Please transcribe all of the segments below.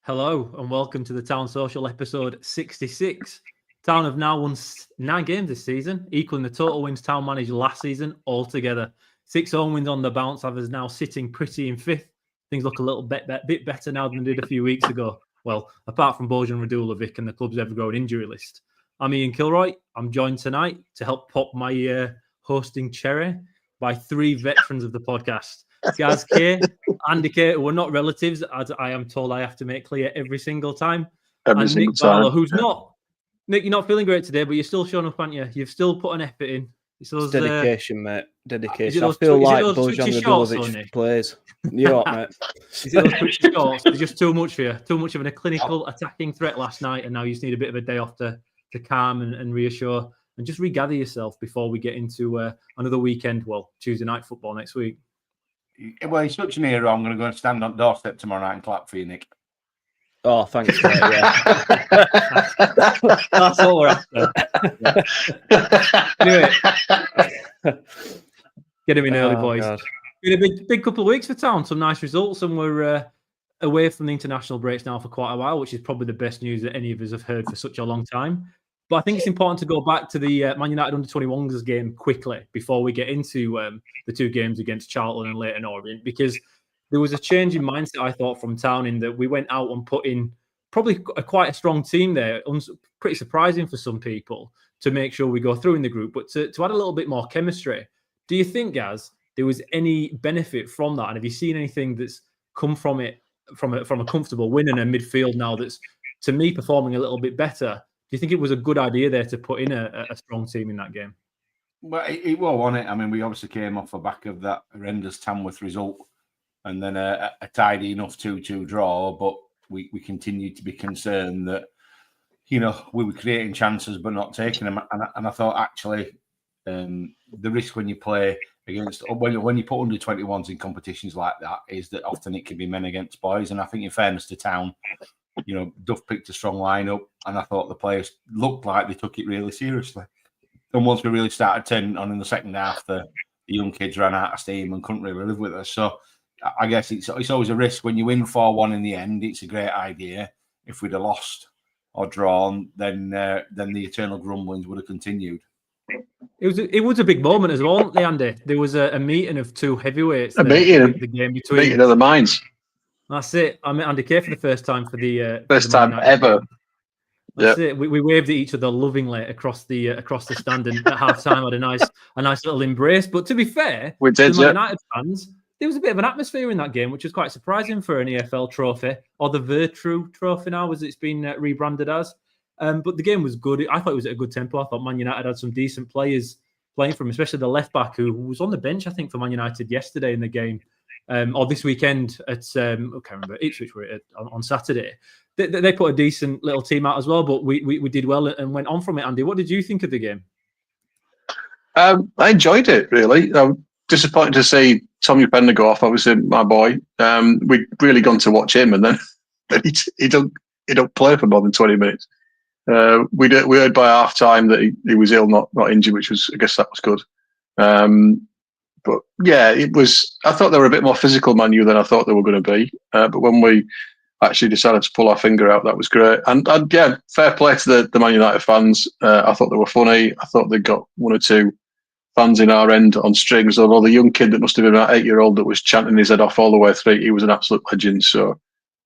Hello and welcome to the Town Social episode 66. Town have now won 9 games this season, equaling the total wins Town managed last season altogether. 6 home wins on the bounce have us now sitting pretty in 5th. Things look a little bit better now than they did a few weeks ago. Well, apart from Bojan Radulovic and the club's ever-growing injury list. I'm Ian Kilroy. I'm joined tonight to help pop my hosting cherry by 3 veterans of the podcast. Gaz K, Andy K, who are not relatives, as I am told I have to make clear every single time. And Nick Barlow, who's not. Nick, you're not feeling great today, but you're still showing up, aren't you? You've still put an effort in. It's dedication, mate. Dedication. I feel like Bojan Radulovic plays. You're up, mate. Is it those twitchy shorts? It's just too much for you. Too much of a clinical attacking threat last night, and now you just need a bit of a day off to calm and reassure and just regather yourself before we get into another weekend. Well, Tuesday night football next week. Well, he's such an hero. I'm going to go and stand on doorstep tomorrow night and clap for you, Nick. Oh, thanks, mate. Yeah. That's all we're after. Anyway, get him in early, boys. God. Been a big couple of weeks for Town. Some nice results, and we're away from the international breaks now for quite a while, which is probably the best news that any of us have heard for such a long time. But I think it's important to go back to the Man United under-21s game quickly before we get into the 2 games against Charlton and Leyton Orient, because there was a change in mindset, I thought, from Town in that we went out and put in probably quite a strong team there, pretty surprising for some people, to make sure we go through in the group, but to add a little bit more chemistry. Do you think, Gaz, there was any benefit from that? And have you seen anything that's come from it, from a comfortable win in a midfield now that's, to me, performing a little bit better? Do you think it was a good idea there to put in a strong team in that game? Well, it was, wasn't it? I mean, we obviously came off the back of that horrendous Tamworth result and then a tidy enough 2-2 draw, but we continued to be concerned that, you know, we were creating chances but not taking them. And I thought, actually, the risk when you play against, when you put under-21s in competitions like that, is that often it can be men against boys. And I think, in fairness to Town, you know, Duff picked a strong lineup, and I thought the players looked like they took it really seriously. And once we really started turning on in the second half, the young kids ran out of steam and couldn't really live with us. So I guess it's always a risk. When you win 4-1 in the end, it's a great idea. If we'd have lost or drawn, then the eternal grumblings would have continued. It was a big moment as well, wasn't it, Andy? There was a meeting of 2 heavyweights. The game between. Meeting of the minds. That's it. I met Andy Kay for the first time for the first time ever. That's it. We waved at each other lovingly across the stand, and at half time had a nice little embrace. But to be fair, we did, to the United fans, there was a bit of an atmosphere in that game, which was quite surprising for an EFL trophy, or the Virtue Trophy now, as it's been rebranded as. But the game was good. I thought it was at a good tempo. I thought Man United had some decent players playing for him, especially the left back who was on the bench, I think, for Man United yesterday in the game. Or this weekend at I can't remember, Ipswich were on Saturday. They put a decent little team out as well, but we did well and went on from it. Andy, what did you think of the game? I enjoyed it, really. I'm disappointed to see Tommy Pender go off, obviously, my boy. We'd really gone to watch him, and then he don't play for more than 20 minutes. We heard by half time that he was ill, not injured, which was, I guess that was good. But yeah, it was. I thought they were a bit more physical, Man U, than I thought they were going to be. But when we actually decided to pull our finger out, that was great. And yeah, fair play to the Man United fans. I thought they were funny. I thought they got 1 or 2 fans in our end on strings. Although the young kid that must have been about 8-year-old that was chanting his head off all the way through, he was an absolute legend. So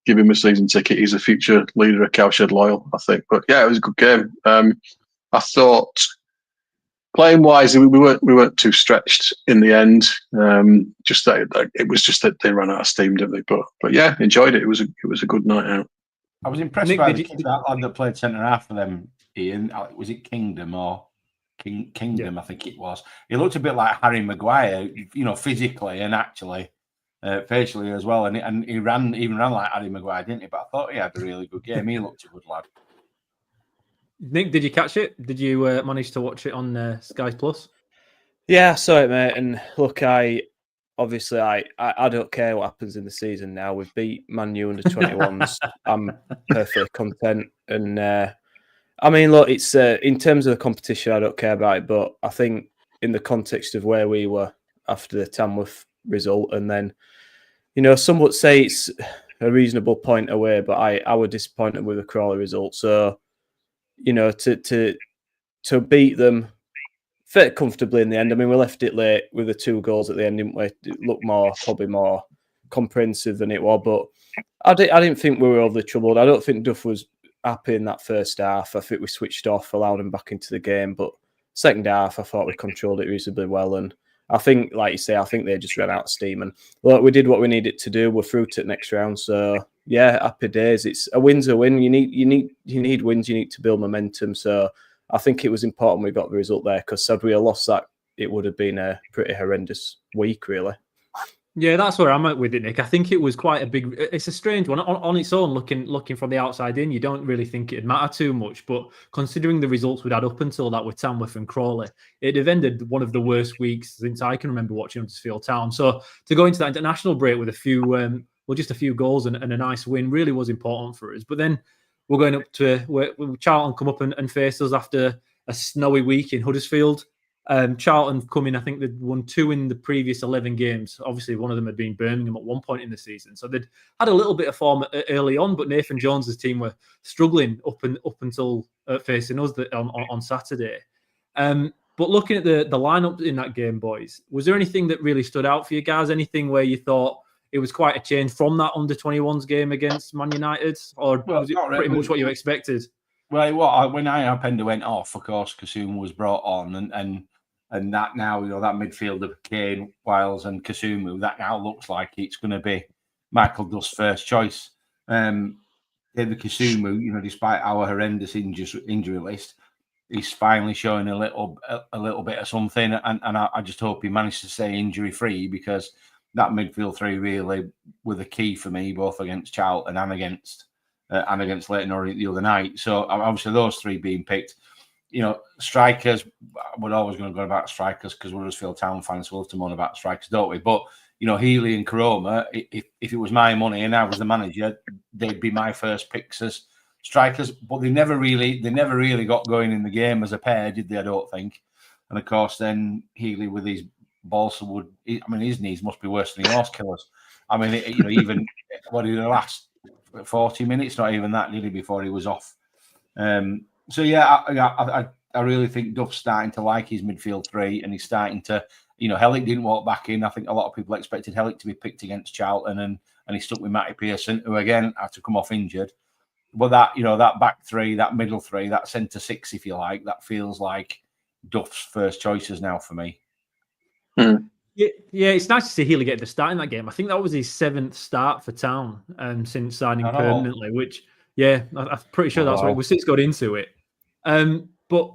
give him a season ticket. He's a future leader of Cowshed Loyal, I think. But yeah, it was a good game. I thought, playing wise, we weren't too stretched in the end. Just that it was just that they ran out of steam, didn't they? But yeah, enjoyed it. It was a good night out. I was impressed by the kid that played centre half for them. Ian, was it Kingdom or Kingdom? Yeah. I think it was. He looked a bit like Harry Maguire, you know, physically and actually facially as well. And he ran like Harry Maguire, didn't he? But I thought he had a really good game. He looked a good lad. Nick, did you catch it? Did you manage to watch it on Sky Plus? Yeah, I saw it, mate. And look, I don't care what happens in the season now. We've beat Man U under 21s. I'm perfectly content. And I mean, look, it's in terms of the competition, I don't care about it. But I think in the context of where we were after the Tamworth result, and then, you know, some would say a reasonable point away, but I was disappointed with the Crawley result. So, you know, to beat them fit comfortably in the end. I mean, we left it late with the 2 goals at the end, didn't we? It looked probably more comprehensive than it was, but I didn't think we were overly troubled. I don't think Duff was happy in that first half. I think we switched off, allowed him back into the game, but second half, I thought we controlled it reasonably well. And I think, like you say, I think they just ran out of steam. And look, we did what we needed to do. We're through to the next round. So yeah, happy days. It's a win's a win. You need wins. You need to build momentum. So I think it was important we got the result there, because had we lost that, it would have been a pretty horrendous week, really. Yeah, that's where I'm at with it, Nick. I think it was quite a big. It's a strange one on its own. Looking from the outside in, you don't really think it'd matter too much. But considering the results we'd had up until that with Tamworth and Crawley, it'd have ended one of the worst weeks since I can remember watching Huddersfield Town. So to go into that international break with a few, just a few goals and a nice win really was important for us. But then we're going up to where Charlton come up and face us after a snowy week in Huddersfield. Charlton come in, I think they'd won 2 in the previous 11 games. Obviously, one of them had been Birmingham at one point in the season. So they'd had a little bit of form early on, but Nathan Jones' team were struggling up until facing us on Saturday. But looking at the lineup in that game, boys, was there anything that really stood out for you guys? Anything where you thought it was quite a change from that under-21s game against Man United? Or was it pretty much what you expected? Well, when Iapenda went off, of course, Kasumu was brought on, and that now, you know, that midfield of Kane, Wiles, and Kasumu, that now looks like it's going to be Michael Duff's first choice. David Kasumu, you know, despite our horrendous injury list, he's finally showing a little bit of something, and I just hope he managed to stay injury free, because that midfield 3 really were the key for me, both against Charlton and against Leyton Orient the other night. So obviously those 3 being picked. You know, strikers, we're always going to go about strikers because we're Huddersfield Town fans, so we'll have to moan about strikers, don't we? But, you know, Healy and Koroma, if it was my money and I was the manager, they'd be my first picks as strikers. But they never really got going in the game as a pair, did they? I don't think. And of course, then Healy with his balsa wood, his knees must be worse than the horse killers. I mean, you know, even what did the last 40 minutes, not even that, did he, before he was off? So yeah, I really think Duff's starting to like his midfield 3, and he's starting to, you know, Hellick didn't walk back in. I think a lot of people expected Hellick to be picked against Charlton, and he stuck with Matty Pearson, who again had to come off injured. But that, you know, that back 3, that middle 3, that centre 6, if you like, that feels like Duff's first choices now for me. Yeah, it's nice to see Healy get the start in that game. I think that was his 7th start for Town since signing permanently, which, yeah, I'm pretty sure that's what we've since got into it. But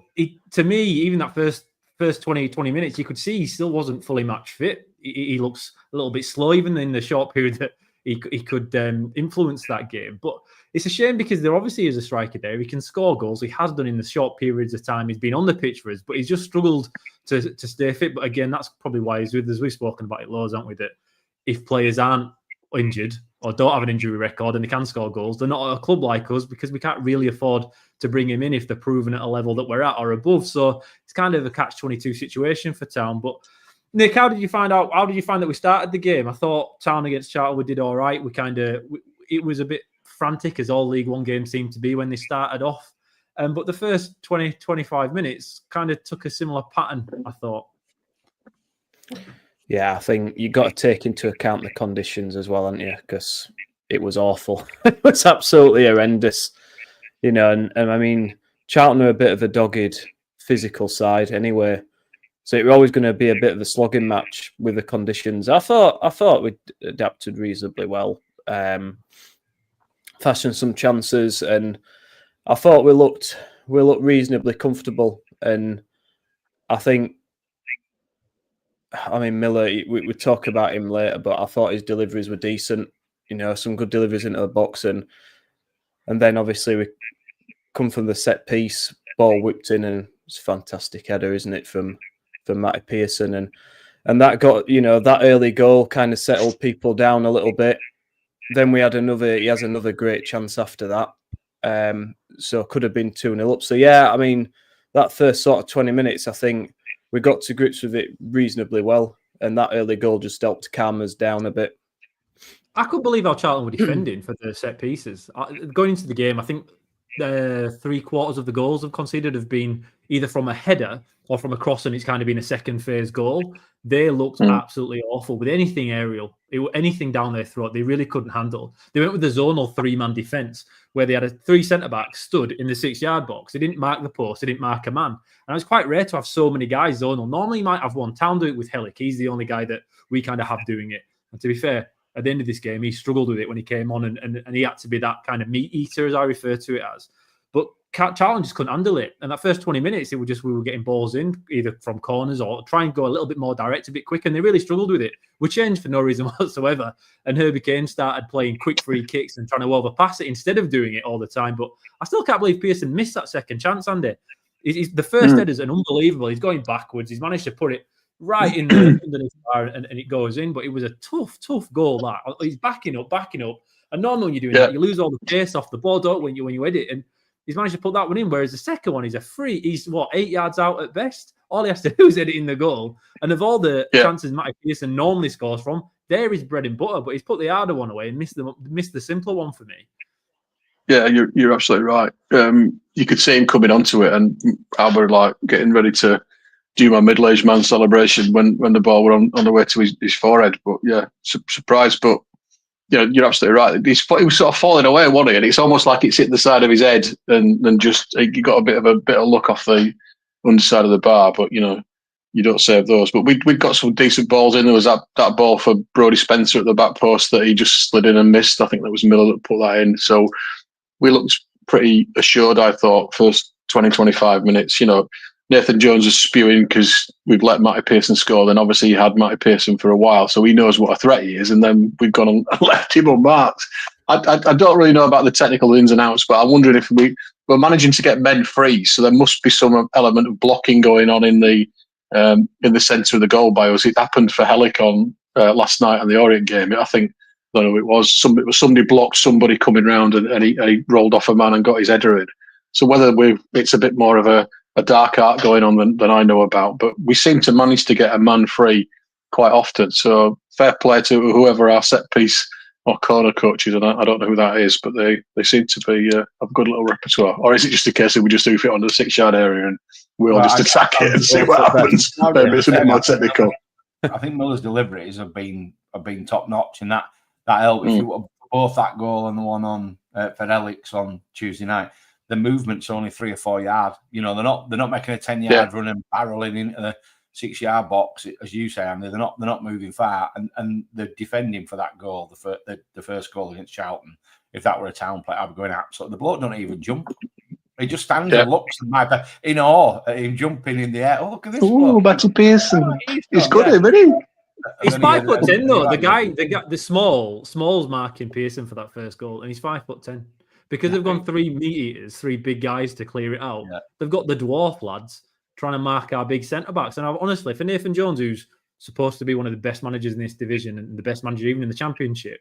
to me, even that first 20 minutes, you could see he still wasn't fully match fit. He looks a little bit slow, even in the short period that he could influence that game. But it's a shame because there obviously is a striker there. He can score goals. He has done in the short periods of time he's been on the pitch for us, but he's just struggled to stay fit. But again, that's probably why he's with us. We've spoken about it loads, haven't we? That if players aren't injured or don't have an injury record and they can score goals, they're not at a club like us, because we can't really afford to bring him in if they're proven at a level that we're at or above. So it's kind of a catch-22 situation for Town. But Nick, how did you find that we started the game? I thought Town against Charlton, we did all right. It was a bit frantic, as all League One games seem to be when they started off. But the first 20-25 minutes kind of took a similar pattern, I thought. Yeah, I think you got to take into account the conditions as well, haven't you? Because it was awful. It was absolutely horrendous. You know, and I mean, Charlton are a bit of a dogged physical side anyway. So it was always going to be a bit of a slogging match with the conditions. I thought we adapted reasonably well. Fashioned some chances, and I thought we looked reasonably comfortable. And I think, I mean, Miller, we talk about him later, but I thought his deliveries were decent. You know, some good deliveries into the box, and then obviously we come from the set piece, ball whipped in, and it's a fantastic header, isn't it, from Matty Pearson, and that got, you know, that early goal kind of settled people down a little bit. Then he has another great chance after that. So could have been 2-0 up. So yeah, I mean, that first sort of 20 minutes, I think we got to grips with it reasonably well, and that early goal just helped calm us down a bit. I couldn't believe how Charlton were defending for the set pieces. Going into the game, I think 3/4 of the goals have conceded have been either from a header or from a cross, and it's kind of been a second phase goal. They looked absolutely awful with anything aerial, anything down their throat. They really couldn't handle. They went with the zonal 3-man defence where they had 3 centre-backs stood in the 6-yard box. They didn't mark the post. They didn't mark a man. And it's quite rare to have so many guys zonal. Normally, you might have one. Town do it with Hellick. He's the only guy that we kind of have doing it. And to be fair, at the end of this game, he struggled with it when he came on, and he had to be that kind of meat eater, as I refer to it as. But Charlton just couldn't handle it. And that first 20 minutes, we were getting balls in, either from corners or try and go a little bit more direct, a bit quicker, and they really struggled with it. We changed for no reason whatsoever. And Herbie Kane started playing quick free kicks and trying to overpass it instead of doing it all the time. But I still can't believe Pearson missed that second chance, Andy. The first header is an unbelievable. He's going backwards. He's managed to put it right in the underneath bar and it goes in. But it was a tough goal, that. He's backing up. And normally when you're doing that, you lose all the pace off the ball, don't when you edit. And he's managed to put that one in, whereas the second one is a free. He's, 8 yards out at best? All he has to do is edit in the goal. And of all the chances Matty Pearson normally scores from, there is bread and butter, but he's put the harder one away and missed the simpler one for me. Yeah, you're absolutely right. You could see him coming onto it, and I were like getting ready to do my middle-aged man celebration when the ball were on the way to his forehead. But yeah, surprised. But yeah, you're absolutely right. He was sort of falling away, wasn't he? And it's almost like it's hit the side of his head, and just he got a bit of luck off the underside of the bar. But you don't save those. But we got some decent balls in. There was that ball for Brodie Spencer at the back post that he just slid in and missed. I think that was Miller that put that in. So we looked pretty assured, I thought, first 20-25 minutes. Nathan Jones was spewing because we've let Matty Pearson score. Then obviously he had Matty Pearson for a while, so he knows what a threat he is. And then we've gone and left him unmarked. I don't really know about the technical ins and outs, but I'm wondering if we're managing to get men free. So there must be some element of blocking going on in the centre of the goal by us. It happened for Hellick on last night on the Orient game. I think. I don't know, it was somebody blocked somebody coming round and he rolled off a man and got his header in. So whether it's a bit more of a dark art going on than I know about, but we seem to manage to get a man free quite often. So fair play to whoever our set piece or corner coaches, and I don't know who that is, but they seem to be have a good little repertoire. Or is it just a case that we just oof it onto the 6-yard area and we all just attack it and see what happens? Maybe it's a bit more technical. I think Miller's deliveries have been top notch, and that helped. If you both that goal and the one on for Elix on Tuesday night, the movement's only 3 or 4 yards. They're not making a 10-yard run and barreling into the 6-yard box, as you say, Andy. They're not moving far, and they're defending for that goal, the first goal against Charlton. If that were a Town player, I'd be going absolutely. The bloke don't even jump. He just stands and looks in awe at him jumping in the air. Oh, look at this! Oh, Matty Pearson. He's good, isn't he? He's 5'10" though. The Small's marking Pearson for that first goal, and he's 5'10". Because they've gone 3 meat eaters, 3 big guys to clear it out. Yeah. They've got the dwarf lads trying to mark our big centre backs. And honestly, for Nathan Jones, who's supposed to be one of the best managers in this division and the best manager even in the Championship,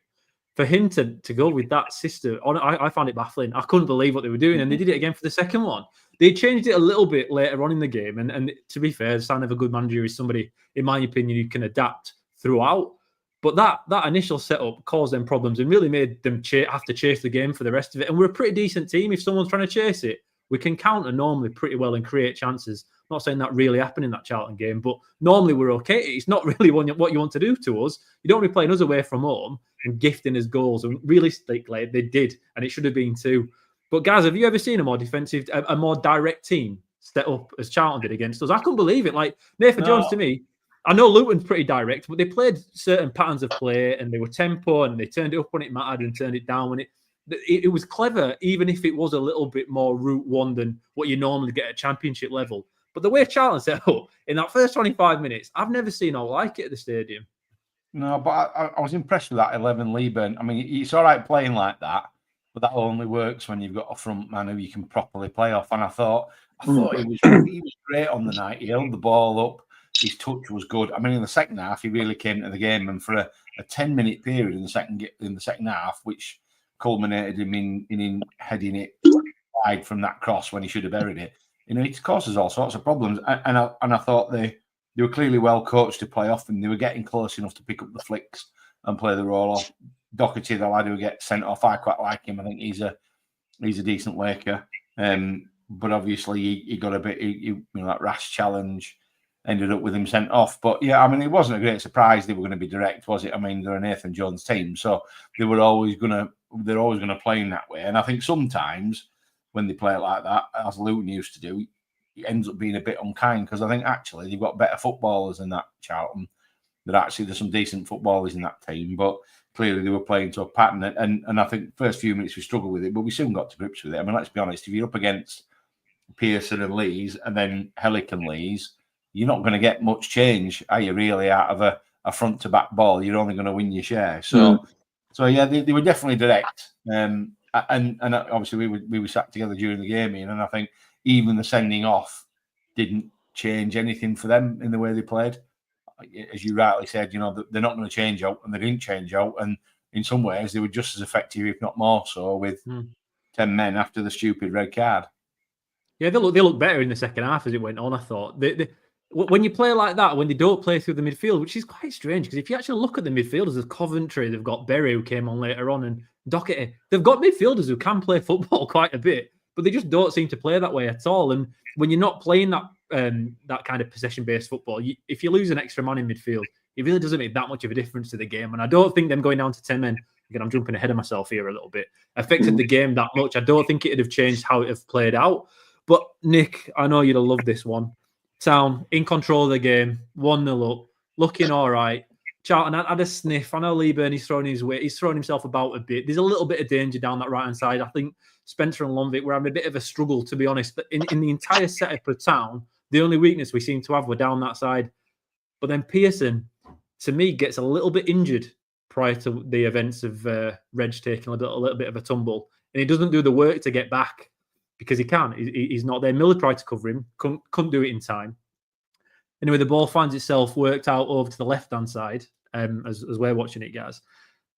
for him to go with that system, I found it baffling. I couldn't believe what they were doing, and they did it again for the second one. They changed it a little bit later on in the game, and to be fair, the sign of a good manager is somebody, in my opinion, who can adapt throughout. But that initial setup caused them problems and really made them have to chase the game for the rest of it. And we're a pretty decent team. If someone's trying to chase it, we can counter normally pretty well and create chances. I'm not saying that really happened in that Charlton game, but normally we're okay. It's not really what you want to do to us. You don't be playing us away from home and gifting us goals. And realistically, they did, and it should have been too. But guys, have you ever seen a more defensive, a more direct team set up as Charlton did against us? I couldn't believe it. Like Nathan Jones, to me, I know Luton's pretty direct, but they played certain patterns of play and they were tempo and they turned it up when it mattered and turned it down when it was clever, even if it was a little bit more route one than what you normally get at Championship level. But the way Charlton set up in that first 25 minutes, I've never seen all like it at the stadium. No, but I was impressed with that 11 Leeburn. I mean, it's all right playing like that, but that only works when you've got a front man who you can properly play off. And I thought he was great on the night. He held the ball up. His touch was good. I mean, in the second half, he really came to the game, and for a 10-minute period in the second half, which culminated him in heading it wide from that cross when he should have buried it. It causes all sorts of problems. And I thought they were clearly well coached to play off, and they were getting close enough to pick up the flicks and play the roll off. Doherty, the lad who gets sent off, I quite like him. I think he's a decent Laker. But obviously he got a bit, that rash challenge ended up with him sent off. But yeah, I mean, it wasn't a great surprise they were going to be direct, was it? I mean, they're a Nathan Jones team, so they're always going to play in that way. And I think sometimes when they play it like that, as Luton used to do, it ends up being a bit unkind, because I think actually they've got better footballers than that Charlton. There's some decent footballers in that team, but clearly they were playing to a pattern. And I think first few minutes we struggled with it, but we soon got to grips with it. I mean, let's be honest, if you're up against Pearson and Lees and then Hellick and Lees, you're not going to get much change, are you, really, out of a front to back ball? You're only going to win your share. So yeah, they were definitely direct. And obviously we were sat together during the game, and I think even the sending off didn't change anything for them in the way they played. As you rightly said, they're not going to change out, and they didn't change out. And in some ways, they were just as effective, if not more so, with 10 men after the stupid red card. Yeah, they look better in the second half as it went on, I thought. When you play like that, when they don't play through the midfield, which is quite strange, because if you actually look at the midfielders, there's Coventry, they've got Berry, who came on later on, and Doherty. They've got midfielders who can play football quite a bit, but they just don't seem to play that way at all. And when you're not playing that kind of possession-based football, if you lose an extra man in midfield, it really doesn't make that much of a difference to the game. And I don't think them going down to 10 men, again, I'm jumping ahead of myself here a little bit, affected the game that much. I don't think it would have changed how it have played out. But Nick, I know you'd have loved this one. Town in control of the game, 1-0 up, looking all right. Charlton had a sniff. I know Lee Burney's thrown his weight. He's thrown himself about a bit. There's a little bit of danger down that right-hand side. I think Spencer and Lomvik were having a bit of a struggle, to be honest. In the entire setup of Town, the only weakness we seem to have were down that side. But then Pearson, to me, gets a little bit injured prior to the events of Reg taking a little bit of a tumble. And he doesn't do the work to get back because he can't. He's not there. Miller tried to cover him, couldn't do it in time. Anyway, the ball finds itself worked out over to the left-hand side, as we're watching it, guys.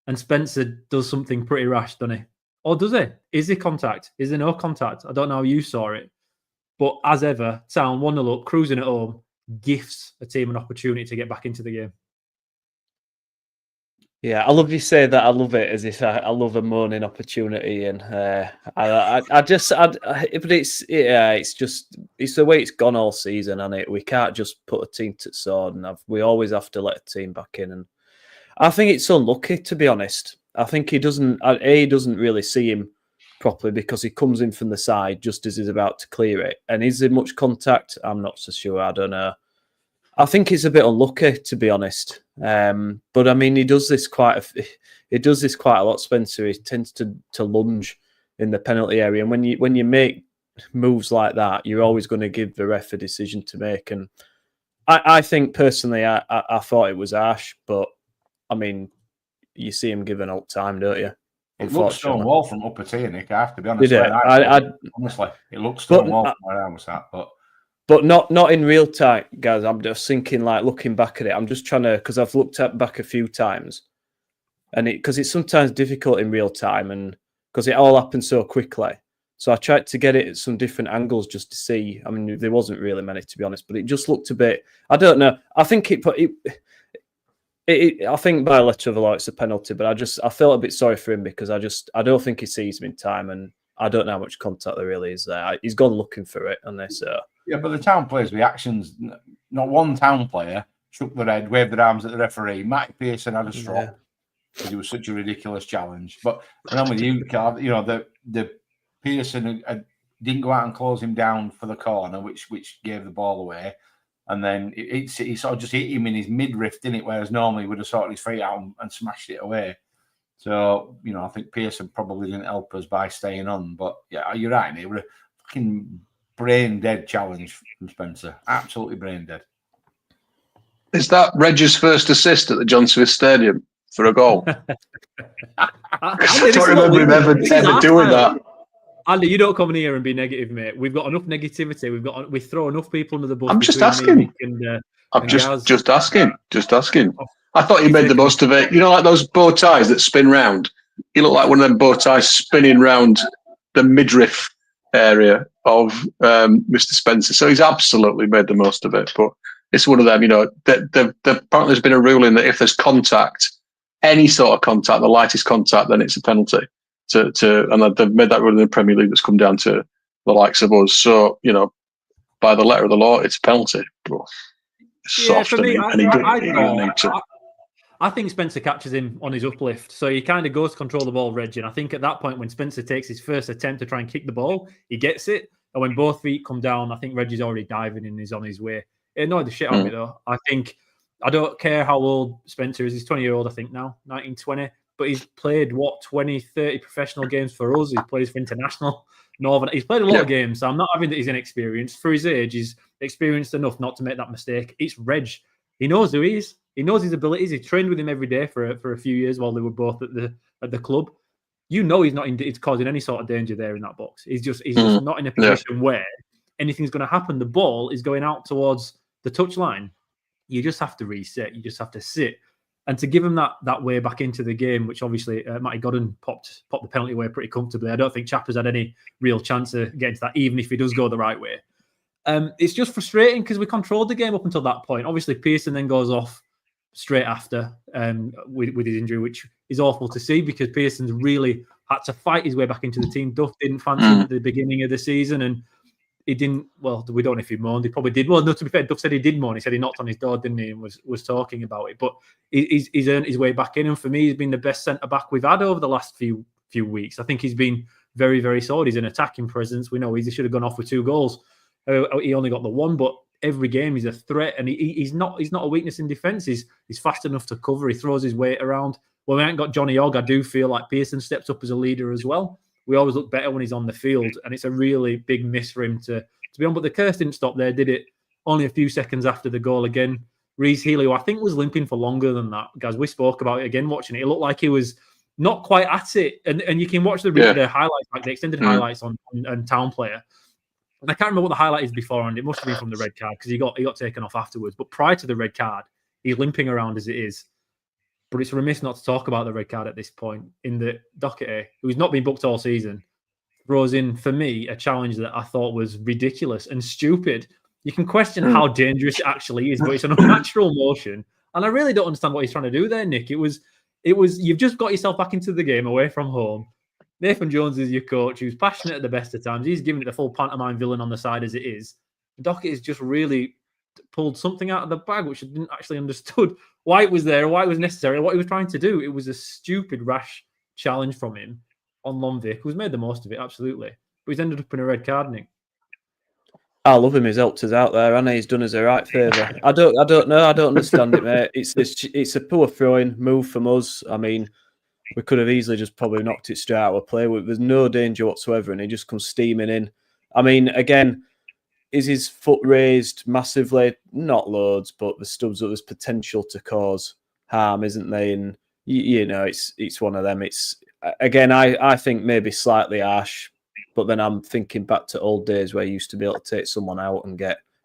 And Spencer does something pretty rash, doesn't he? Or does he? Is there contact? Is there no contact? I don't know how you saw it. But as ever, Town 1-0 up, cruising at home, gifts a team an opportunity to get back into the game. Yeah, I love you say that. I love it as if I love a moaning opportunity, and but it's the way it's gone all season, and we can't just put a team to the sword, and we always have to let a team back in, and I think it's unlucky, to be honest. I think he doesn't really see him properly because he comes in from the side just as he's about to clear it, and is there much contact? I'm not so sure. I don't know. I think it's a bit unlucky, to be honest. But I mean, he does this quite a lot, Spencer. He tends to lunge in the penalty area, and when you make moves like that, you're always going to give the ref a decision to make. And I think personally, I thought it was harsh, but I mean, you see him giving out time, don't you? It looks stone wall from upper tier, Nick. I have to be honest. Honestly, it looks stone wall from where I was at, But not in real time, guys. I'm just thinking, like, looking back at it. I'm just trying to, because I've looked back a few times, and because it's sometimes difficult in real time, and because it all happens so quickly. So I tried to get it at some different angles just to see. I mean, there wasn't really many, to be honest, but it just looked a bit. I don't know. I think I think by letter of the law it's a penalty, but I felt a bit sorry for him because I don't think he sees him in time, and I don't know how much contact there really is there. He's gone looking for it, and so. Yeah, but the Town players' reactions, not one Town player shook their head, waved their arms at the referee. Mike Pearson had a stroke because it was such a ridiculous challenge. But then with you, the Pearson didn't go out and close him down for the corner, which gave the ball away. And then he sort of just hit him in his midriff, didn't it? Whereas normally he would have sorted his feet out and smashed it away. So, I think Pearson probably didn't help us by staying on. But yeah, you're right. It was a fucking brain dead challenge from Spencer. Absolutely brain dead. Is that Reg's first assist at the John Smith Stadium for a goal? I don't remember him ever doing that. Andy, you don't come in here and be negative, mate. We've got enough negativity. We throw enough people under the bus. I'm just asking. I'm just asking. I thought you made the most of it. Like those bow ties that spin round. You look like one of them bow ties spinning round the midriff area of Mr. Spencer. So he's absolutely made the most of it. But it's one of them, apparently there's been a ruling that if there's contact any sort of contact, the lightest contact, then it's a penalty. And they've made that rule in the Premier League that's come down to the likes of us. So, by the letter of the law, it's a penalty. But soft, for me, and he didn't need to. I think Spencer catches him on his uplift. So he kind of goes to control the ball, Reg. And I think at that point, when Spencer takes his first attempt to try and kick the ball, he gets it. And when both feet come down, I think Reggie's already diving and he's on his way. It annoyed the shit out of me, though. I don't care how old Spencer is. He's 20-year-old, I think, now, 19, 20. But he's played, 20, 30 professional games for us. He plays for International Northern. He's played a lot of games. So I'm not having that he's inexperienced. For his age, he's experienced enough not to make that mistake. It's Reg. He knows who he is. He knows his abilities. He trained with him every day for a few years while they were both at the club. He's not he's causing any sort of danger there in that box. He's just not in a position where anything's going to happen. The ball is going out towards the touchline. You just have to reset. You just have to sit. And to give him that way back into the game, which obviously Matty Godden popped the penalty away pretty comfortably. I don't think Chapper's had any real chance of getting to that, even if he does go the right way. It's just frustrating because we controlled the game up until that point. Obviously, Pearson then goes off straight after with his injury, which is awful to see because Pearson's really had to fight his way back into the team. Duff didn't fancy him at the beginning of the season, and he didn't. Well, we don't know if he moaned. He probably did. Well, no, to be fair, Duff said he did moan. He said he knocked on his door, didn't he, and was talking about it. But he's earned his way back in, and for me, he's been the best centre back we've had over the last few weeks. I think he's been very, very solid. He's an attacking presence. We know he should have gone off with 2 goals. He only got the 1, but every game he's a threat, and he's not a weakness in defence. He's fast enough to cover. He throws his weight around. Well, we haven't got Johnny Ogg. I do feel like Pearson steps up as a leader as well. We always look better when he's on the field, and it's a really big miss for him to be on. But the curse didn't stop there, did it? Only a few seconds after the goal again. Reece Healy, who I think was limping for longer than that. Guys, we spoke about it again watching it. It looked like he was not quite at it. And you can watch the highlights, like the extended highlights on Town Player. And I can't remember what the highlight is before, and it must have been from the red card because he got taken off afterwards. But prior to the red card, he's limping around as it is. But it's remiss not to talk about the red card at this point. In the Doherty, who's not been booked all season, throws in, for me, a challenge that I thought was ridiculous and stupid. You can question how dangerous it actually is, but it's an unnatural motion. And I really don't understand what he's trying to do there, Nick. It was you've just got yourself back into the game away from home. Nathan Jones is your coach, who's passionate at the best of times. He's giving it the full pantomime villain on the side as it is. Doherty has just really pulled something out of the bag, which I didn't actually understood why it was there, why it was necessary, what he was trying to do. It was a stupid, rash challenge from him on Lomvik, who's made the most of it, absolutely. But he's ended up in a red card, Nick. I love him. He's helped us out there, and he's done us a right favour. I don't know. I don't understand it, mate. It's a poor throwing move from us. I mean, we could have easily just probably knocked it straight out of play. There's no danger whatsoever, and he just comes steaming in. I mean, again, is his foot raised massively? Not loads, but there's potential to cause harm, isn't there? And you know, it's one of them. It's again, I think maybe slightly harsh, but then I'm thinking back to old days where you used to be able to take someone out and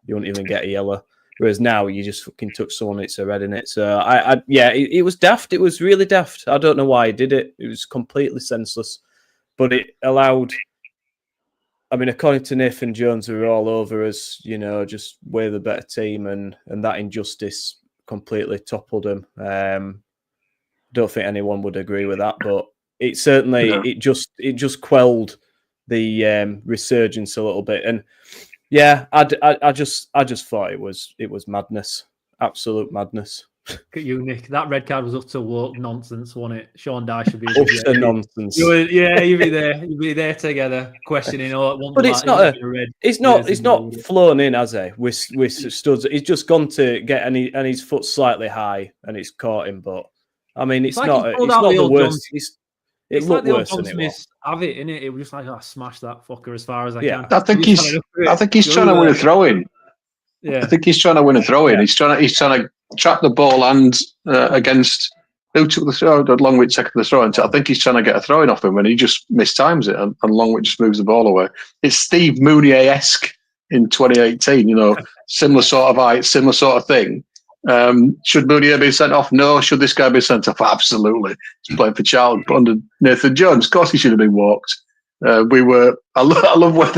you wouldn't even get a yellow. Whereas now you just fucking touch someone, it's a red in it. So it was daft. It was really daft. I don't know why he did it. It was completely senseless, but it allowed. I mean, according to Nathan Jones, we were all over us. You know, just way the better team, and that injustice completely toppled him. Don't think anyone would agree with that, but it certainly it just quelled the resurgence a little bit. And yeah, I just thought it was madness, absolute madness. Look at you, Nick. That red card was utter woke nonsense, wasn't it? Sean Dye should be utter nonsense. You'd be there together, questioning. But it's not It's not flown in, has he? With studs. He's just gone to get and his foot slightly high, and it's caught him. But I mean, it's not the worst. It looked like worse than it was. Have it in it. It was just like, smash that fucker as far as I can. I think he's trying to win a throw-in. Yeah, I think he's trying to win a throw-in. He's trying to trap the ball and against who took the throw. Longwit second the throw-in. I think he's trying to get a throw-in off him, and he just mistimes it, and Longwit just moves the ball away. It's Steve Mounier-esque in 2018. You know, similar sort of height, similar sort of thing. Should Mounier be sent off? No. Should this guy be sent off? Absolutely. He's playing for Charlton under Nathan Jones. Of course, he should have been walked. I love where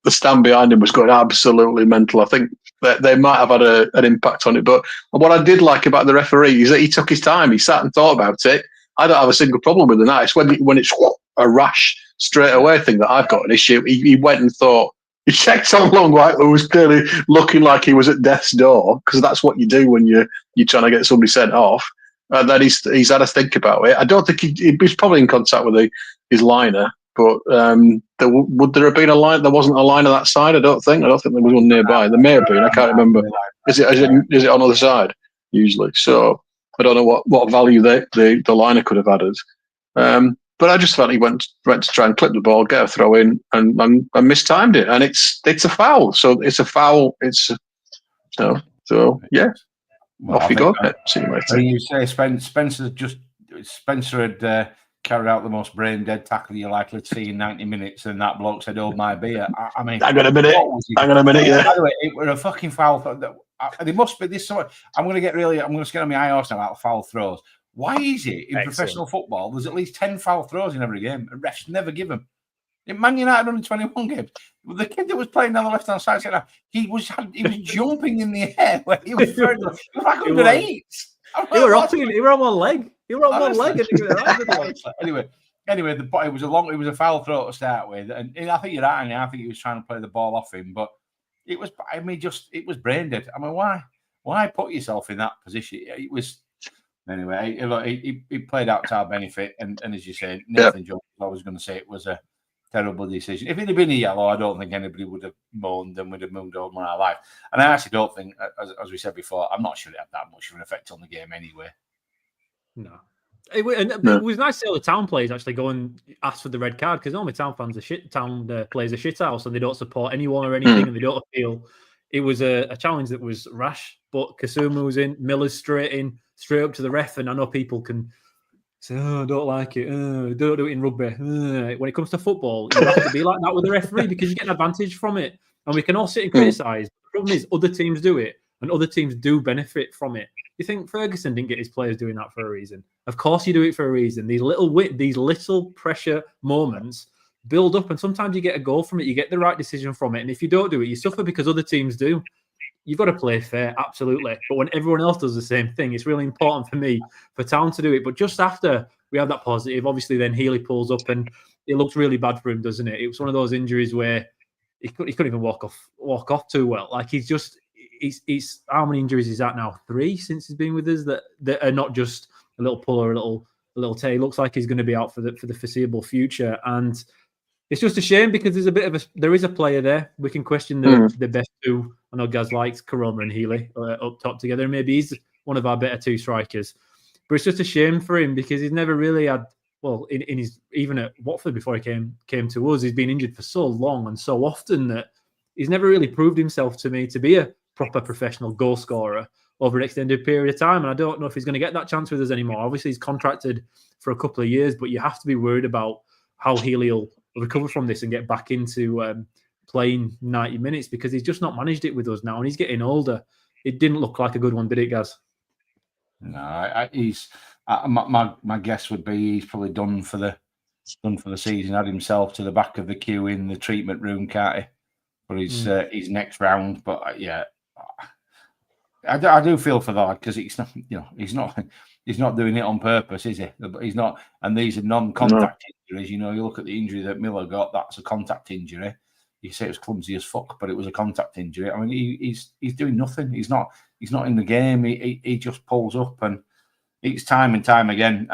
the stand behind him was going absolutely mental. I think they might have had an impact on it. But what I did like about the referee is that he took his time. He sat and thought about it. I don't have a single problem with the night. It's when it's a rash straight away thing that I've got an issue. He went and thought. He checked on Long White, who was clearly looking like he was at death's door, because that's what you do when you're trying to get somebody sent off. And then he's had to think about it. I don't think he was probably in contact with his liner, but would there have been a line? There wasn't a line on that side. I don't think there was one nearby. There may have been. I can't remember. Is it on the other side usually? So I don't know what value the liner could have added. But I just felt he went to try and clip the ball, get a throw in, and mistimed it. And it's a foul. So it's a foul. So yeah. Well, off you go. See you later. You say Spencer had carried out the most brain dead tackle you're likely to see in 90 minutes, and that bloke said, "Hold my beer." I mean, hang on a minute. Yeah. By the way, it were a fucking foul. There must be this sort. I'm going to get on my high horse now about foul throws. Why is it in professional football there's at least 10 foul throws in every game and refs never give them? In Man United under 21 games, the kid that was playing down the left hand side, he was jumping in the air when he was throwing. He was like 108. He were on one leg. He were on one leg. Anyway, it was a foul throw to start with, and I think you're right. I think he was trying to play the ball off him, but it was. I mean, it was brain dead. I mean, why put yourself in that position? It was. Anyway, he played out to our benefit, and as you said, Nathan Jones was always going to say it was a terrible decision. If it had been a yellow, I don't think anybody would have moaned and would have moved on with our life. And I actually don't think, as we said before, I'm not sure it had that much of an effect on the game anyway. No. It was nice to see all the Town players actually go and ask for the red card, because normally Town fans players are shit house and they don't support anyone or anything and they don't appeal. It was a challenge that was rash, but Kasuma was in, Miller's straight up to the ref, and I know people can say, "Oh, I don't like it. Don't do it in rugby." When it comes to football, you have to be like that with the referee, because you get an advantage from it. And we can all sit and criticise. The problem is other teams do it, and other teams do benefit from it. You think Ferguson didn't get his players doing that for a reason? Of course you do it for a reason. These little pressure moments build up, and sometimes you get a goal from it. You get the right decision from it. And if you don't do it, you suffer because other teams do. You've got to play fair, absolutely. But when everyone else does the same thing, it's really important for me, for Town to do it. But just after we have that positive, obviously then Healy pulls up, and it looks really bad for him, doesn't it? It was one of those injuries where he couldn't even walk off too well. Like he's how many injuries is that now? 3 since he's been with us that are not just a little pull or a little tear. It looks like he's going to be out for the foreseeable future. And it's just a shame, because there is a player there. We can question the best two. I know Gaz likes Koroma and Healy up top together, and maybe he's one of our better 2 strikers. But it's just a shame for him, because he's never really had, well, in his, even at Watford before he came to us, he's been injured for so long and so often that he's never really proved himself to me to be a proper professional goal scorer over an extended period of time. And I don't know if he's going to get that chance with us anymore. Obviously, he's contracted for a couple of years, but you have to be worried about how Healy will recover from this and get back into playing 90 minutes, because he's just not managed it with us now, and he's getting older. It didn't look like a good one, did it, Gaz? No, my guess would be he's probably done for the season. Had himself to the back of the queue in the treatment room, can't he? For his next round. But I do feel for that, because it's not, he's not doing it on purpose, is he? He's not. And these are non-contact injuries. You look at the injury that Miller got. That's a contact injury. You say it was clumsy as fuck, but it was a contact injury. I mean, he's doing nothing. He's not in the game. He just pulls up, and it's time and time again.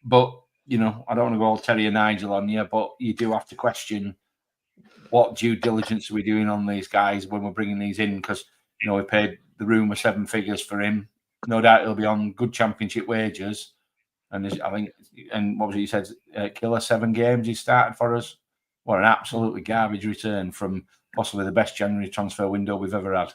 But I don't want to go all Terry and Nigel on you, but you do have to question what due diligence are we doing on these guys when we're bringing these in, because we paid the rumour 7 figures for him. No doubt he'll be on good championship wages. And I think, and what was it you said? Killer 7 games he started for us. What an absolutely garbage return from possibly the best January transfer window we've ever had.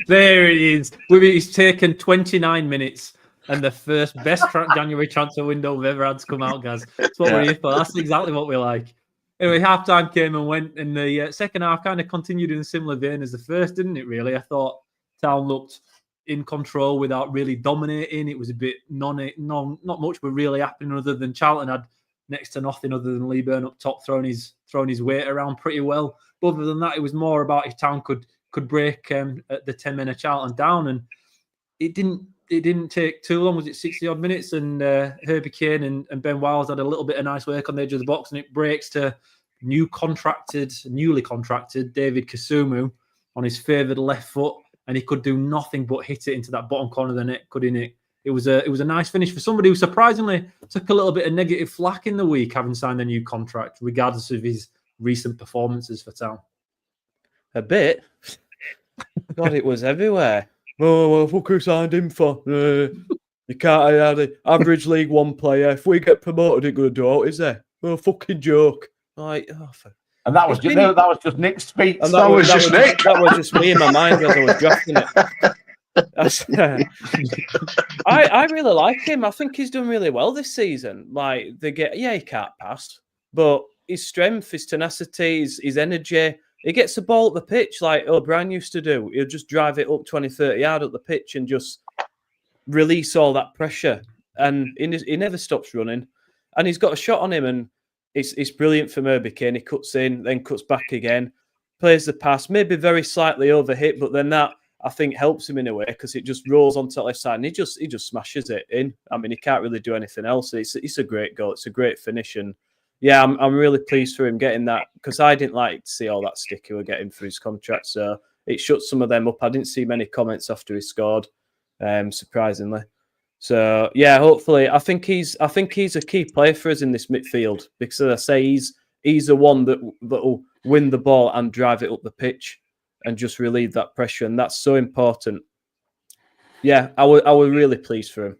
There it is. He's taken 29 minutes and the first best January transfer window we've ever had to come out, guys. That's what we're here for. That's exactly what we like. Anyway, half-time came and went, and the second half kind of continued in a similar vein as the first, didn't it, really? I thought Town looked in control without really dominating. It was a bit not much were really happening other than Charlton had next to nothing other than Lee Byrne up top throwing his weight around pretty well. But other than that, it was more about if Town could could break the 10 men of Charlton down, and it didn't take too long. Was it 60 odd minutes? And Herbie Kane and Ben Wiles had a little bit of nice work on the edge of the box, and it breaks to newly contracted David Kasumu on his favoured left foot, and he could do nothing but hit it into that bottom corner of the net, couldn't it? It was a nice finish for somebody who surprisingly took a little bit of negative flack in the week, having signed a new contract, regardless of his recent performances for Town. A bit. God, it was everywhere. Oh, well, fuck who signed him for? You can't have the average League One player. If we get promoted, it's going to do out, is there? Oh, fucking joke. Like, and that was just Nick's speech. And that was just Nick. That was just me in my mind as I was drafting it. I really like him. I think he's done really well this season. Like he can't pass, but his strength, his tenacity, his energy. He gets the ball at the pitch like O'Brien used to do. He'll just drive it up 20, 30 yards up the pitch and just release all that pressure. And he never stops running. And he's got a shot on him, and it's brilliant for Herbie Kane. He cuts in, then cuts back again, plays the pass, maybe very slightly overhit, but then that, I think, helps him in a way because it just rolls onto the left side and he just smashes it in. I mean, he can't really do anything else. It's a great goal. It's a great finish. And yeah, I'm really pleased for him getting that because I didn't like to see all that stick he was getting for his contract. So it shut some of them up. I didn't see many comments after he scored, surprisingly. So yeah, hopefully, I think he's a key player for us in this midfield because, as I say, he's the one that will win the ball and drive it up the pitch and just relieve that pressure, and that's so important. Yeah, I was really pleased for him.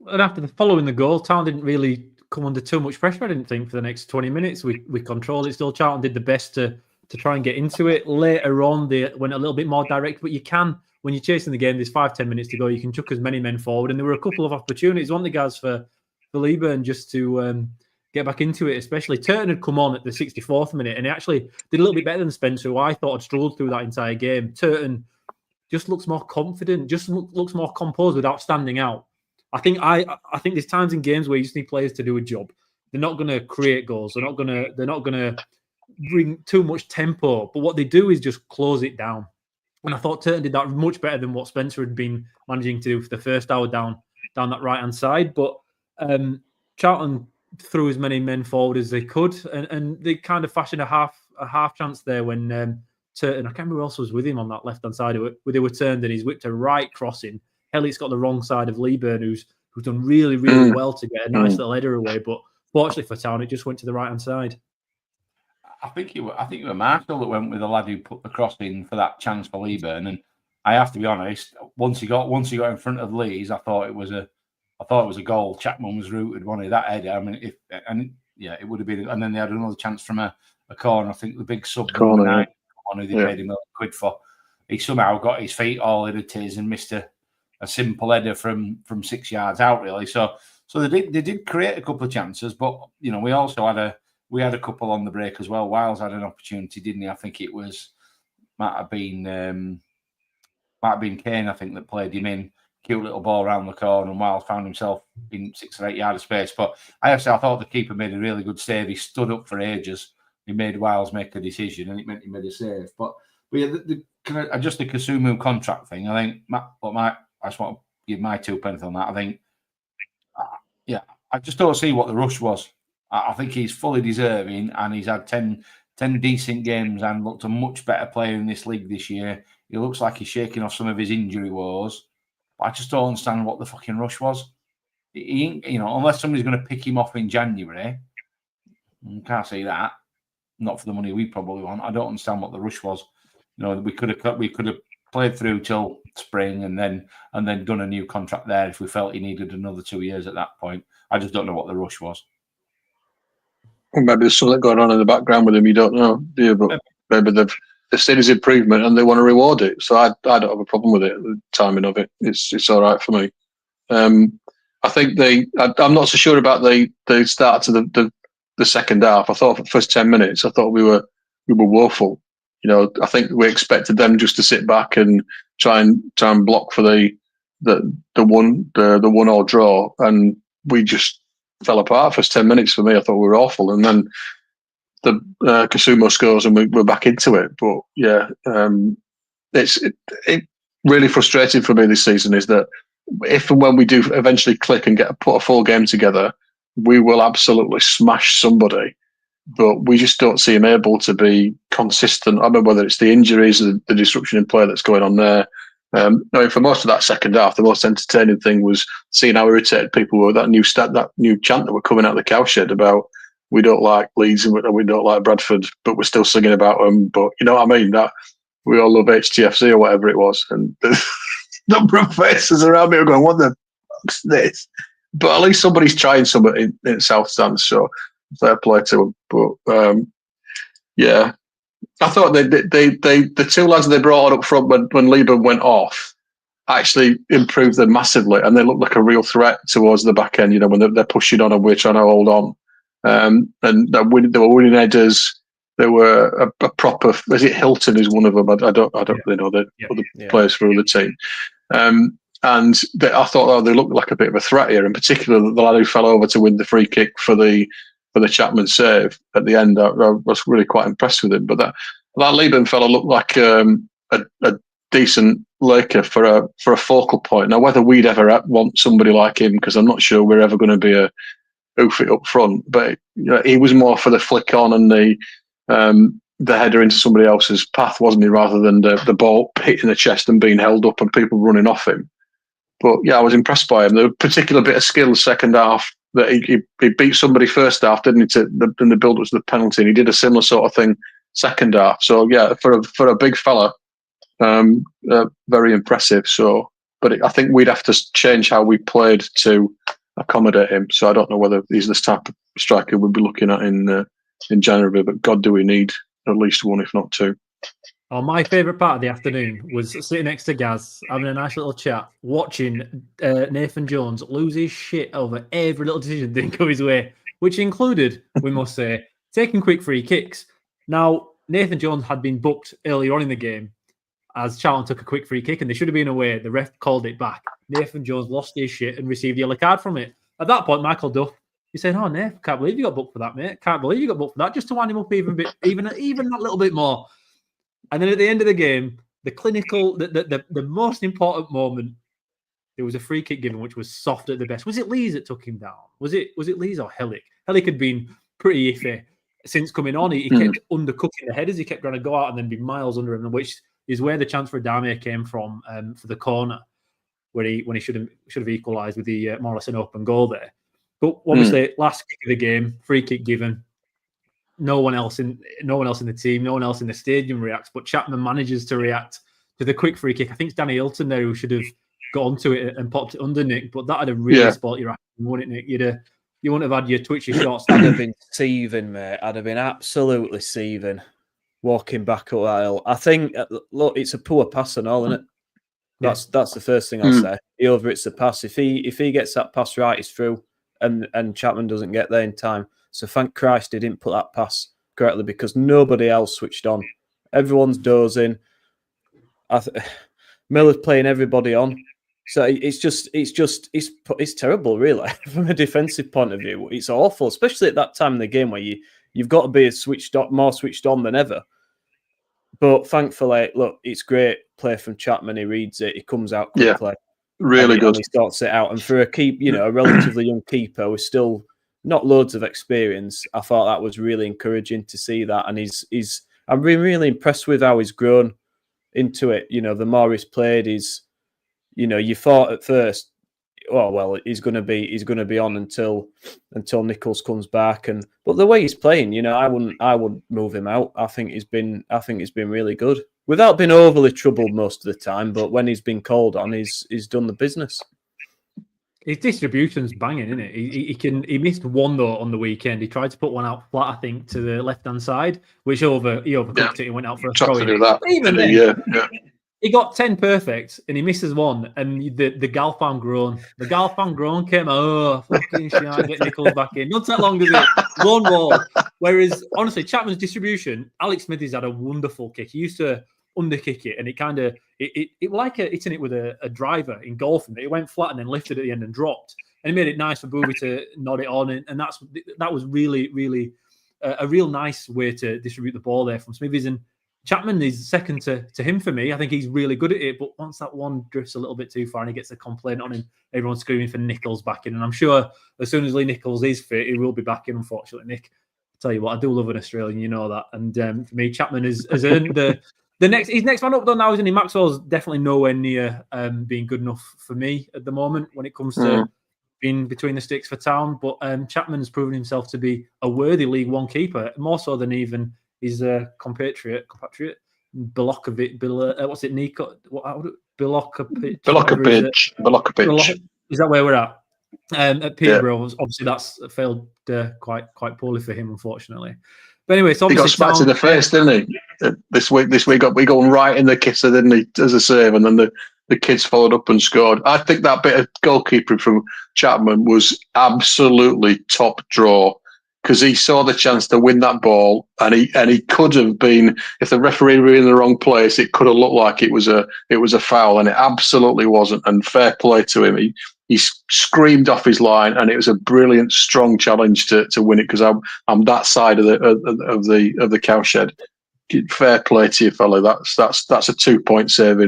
And after following the goal, Town didn't really come under too much pressure, I didn't think, for the next 20 minutes. We controlled it still. Charlton did the best to try and get into it. Later on, they went a little bit more direct, but you can, when you're chasing the game, there's 5-10 minutes to go, you can chuck as many men forward. And there were a couple of opportunities, one of the guys for Leyton just to get back into it, especially. Turton had come on at the 64th minute, and he actually did a little bit better than Spencer, who I thought had struggled through that entire game. Turton just looks more confident, just looks more composed without standing out. I think there's times in games where you just need players to do a job. They're not going to create goals. They're not going to bring too much tempo. But what they do is just close it down. And I thought Turton did that much better than what Spencer had been managing to do for the first hour down that right hand side. But Charlton threw as many men forward as they could, and they kind of fashioned a half chance there when Turton, I can't remember who else was with him on that left hand side, where they were turned and he's whipped a right crossing. Elliott's got the wrong side of Leyburn, who's done really, really well to get a nice little header away. But fortunately for Town, it just went to the right hand side. I think it were Marshall that went with the lad who put the cross in for that chance for Leyburn. And I have to be honest, once he got in front of Lees, I thought it was a goal. Chapman was rooted, wanted that header. I mean, it would have been. And then they had another chance from a corner. I think the big sub corner on who they paid him £1 for. He somehow got his feet all in it and missed a simple header from 6 yards out, really. So they did create a couple of chances, but we also had a couple on the break as well. Wiles had an opportunity, didn't he? I think it might have been Kane, I think, that played him in. Cute little ball around the corner, and Wiles found himself in 6 or 8 yards of space. But I thought the keeper made a really good save. He stood up for ages. He made Wiles make a decision, and it meant he made a save. But yeah, just the Kasumu contract thing, I think, I just want to give my 2 pence on that. I think, I just don't see what the rush was. I think he's fully deserving, and he's had 10 decent games and looked a much better player in this league this year. He looks like he's shaking off some of his injury woes. But I just don't understand what the fucking rush was. Unless somebody's going to pick him off in January, I can't see that. Not for the money we probably want. I don't understand what the rush was. We could have played through till spring and then done a new contract there if we felt he needed another 2 years at that point. I just don't know what the rush was. Well, maybe there's something going on in the background with him. You don't know, do you? But maybe they've seen his improvement and they want to reward it. So I don't have a problem with it. The timing of it, it's all right for me. I think I'm not so sure about the start to the second half. I thought for the first 10 minutes, I thought we were woeful. I think we expected them just to sit back and try and block for the 1-1 draw, and we just fell apart. First 10 minutes for me, I thought we were awful, and then Kasumo scores and we're back into it. But yeah, it really frustrating for me this season is that if and when we do eventually click and put a full game together, we will absolutely smash somebody. But we just don't seem able to be consistent. I don't know whether it's the injuries, the disruption in play that's going on there. For most of that second half, the most entertaining thing was seeing how irritated people were with that new chant that were coming out of the cowshed about we don't like Leeds and we don't like Bradford, but we're still singing about them. But you know what I mean? That we all love HTFC or whatever it was. And the number of faces around me are going, what the fuck's this? But at least somebody's trying something in South Stand, so fair play to them. But yeah, I thought the two lads they brought on up front when Lieben went off actually improved them massively, and they looked like a real threat towards the back end. You know, when they're pushing on and we're trying to hold on, and they were winning headers. There were a proper. Is it Hilton? Is one of them? I don't really know the other players for the team. I thought they looked like a bit of a threat here, in particular the lad who fell over to win the free kick for the Chapman save at the end. I was really quite impressed with him. But that Lieben fellow looked like a decent Laker for a focal point. Now, whether we'd ever want somebody like him, because I'm not sure we're ever going to be a oofy up front, but he was more for the flick on and the header into somebody else's path, wasn't he, rather than the ball hitting the chest and being held up and people running off him. But yeah, I was impressed by him. There was a particular bit of skill second half that he beat somebody first half, didn't he? In the build up to the penalty, and he did a similar sort of thing second half. So yeah, for a big fella, very impressive. So, but I think we'd have to change how we played to accommodate him. So I don't know whether he's this type of striker we'd be looking at in January. But God, do we need at least one, if not two. Oh, my favourite part of the afternoon was sitting next to Gaz, having a nice little chat, watching Nathan Jones lose his shit over every little decision that didn't go his way, which included, we must say, taking quick free kicks. Now, Nathan Jones had been booked earlier on in the game as Charlton took a quick free kick and they should have been away. The ref called it back. Nathan Jones lost his shit and received the yellow card from it. At that point, Michael Duff, he said, "Oh, Nathan, can't believe you got booked for that, mate. Can't believe you got booked for that," just to wind him up even that little bit more. And then at the end of the game, the most important moment, there was a free kick given, which was soft at the best. Was it Lees that took him down? Was it Lees or Hellick? Hellick had been pretty iffy since coming on. He kept undercooking the headers. He kept trying to go out and then be miles under him, which is where the chance for Adame came from for the corner, when he should have equalised with the more or less an open goal there. But obviously, last kick of the game, free kick given. No one else in the team, no one else in the stadium reacts, but Chapman manages to react to the quick free kick. I think it's Danny Hilton there who should have got onto it and popped it under Nick, but that had a really spot your action, wouldn't it, Nick? You wouldn't have had your twitchy shots. I'd have been seething, mate. I'd have been absolutely seething walking back up that hill. I think, look, it's a poor pass and all, isn't it? That's the first thing I'll say. He overhits the pass. If he gets that pass right, he's through, and Chapman doesn't get there in time. So thank Christ he didn't put that pass correctly, because nobody else switched on. Everyone's dozing. Miller's playing everybody on. So it's terrible, really, from a defensive point of view. It's awful, especially at that time in the game where you've got to be more switched on than ever. But thankfully, look, it's great play from Chapman. He reads it. He comes out quickly. Really good. And he sorts it out. And for a relatively young keeper with still not loads of experience, I thought that was really encouraging to see that. And I've been really impressed with how he's grown into it. The more he's played, you thought at first, he's going to be on until Nichols comes back. But the way he's playing, I wouldn't move him out. I think he's been really good without being overly troubled most of the time. But when he's been called on, he's done the business. His distribution's banging, isn't it? He missed one though on the weekend. He tried to put one out flat, I think, to the left hand side, which he overcooked it and went out for a throw. To do that. Even then, he got 10 perfect and he misses one. And the Galfan groan came. Oh, fucking shit! Get Nichols back in. Not that long ago. One more. Whereas honestly, Chapman's distribution, Alex Smithies had a wonderful kick. He used to underkick it, and it kind of it like hitting it with a driver in golf, and it went flat and then lifted at the end and dropped, and it made it nice for Booby to nod it on, and that was really, really a real nice way to distribute the ball there from Smithies. And Chapman is second to him for me. I think he's really good at it. But once that one drifts a little bit too far and he gets a complaint on him, everyone's screaming for Nichols back in. And I'm sure as soon as Lee Nichols is fit, he will be back in, unfortunately, Nick. I'll tell you what, I do love an Australian, you know that. And for me, Chapman has earned his next man up though now, isn't he? Maxwell's definitely nowhere near being good enough for me at the moment when it comes to being between the sticks for Town. But Chapman has proven himself to be a worthy League One keeper, more so than even his compatriot Bilokovic. What's it? Nico? Bilokovic. Is that where we're at? At Peterborough, obviously that's failed quite poorly for him, unfortunately. But anyway, so he got smacked in the face, didn't he? This week we going right in the kisser, didn't he, as a save, and then the kids followed up and scored. I think that bit of goalkeeping from Chapman was absolutely top draw, because he saw the chance to win that ball, and he could have been, if the referee were in the wrong place, it could have looked like it was a foul, and it absolutely wasn't. And fair play to him. He screamed off his line, and it was a brilliant, strong challenge to win it, because I'm that side of the cowshed. Fair play to you, fella. That's a 2-point save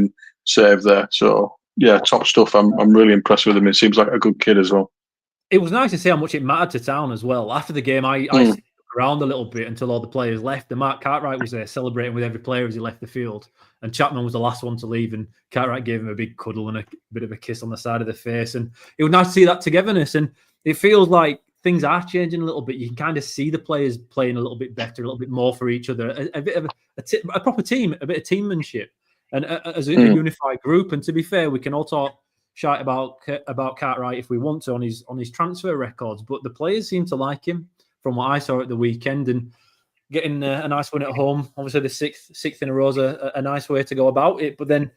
there. So yeah, top stuff. I'm really impressed with him. It seems like a good kid as well. It was nice to see how much it mattered to Town as well. After the game, I stuck around a little bit until all the players left. And Mark Cartwright was there celebrating with every player as he left the field. And Chapman was the last one to leave. And Cartwright gave him a big cuddle and a bit of a kiss on the side of the face. And it was nice to see that togetherness. And it feels like things are changing a little bit. You can kind of see the players playing a little bit better, a little bit more for each other. A bit of a proper team, a bit of teammanship. And as a unified group. And to be fair, we can all talk shite about Cartwright if we want to on his transfer records, but the players seem to like him from what I saw at the weekend, and getting a nice win at home. Obviously, the sixth in a row is a nice way to go about it. But then,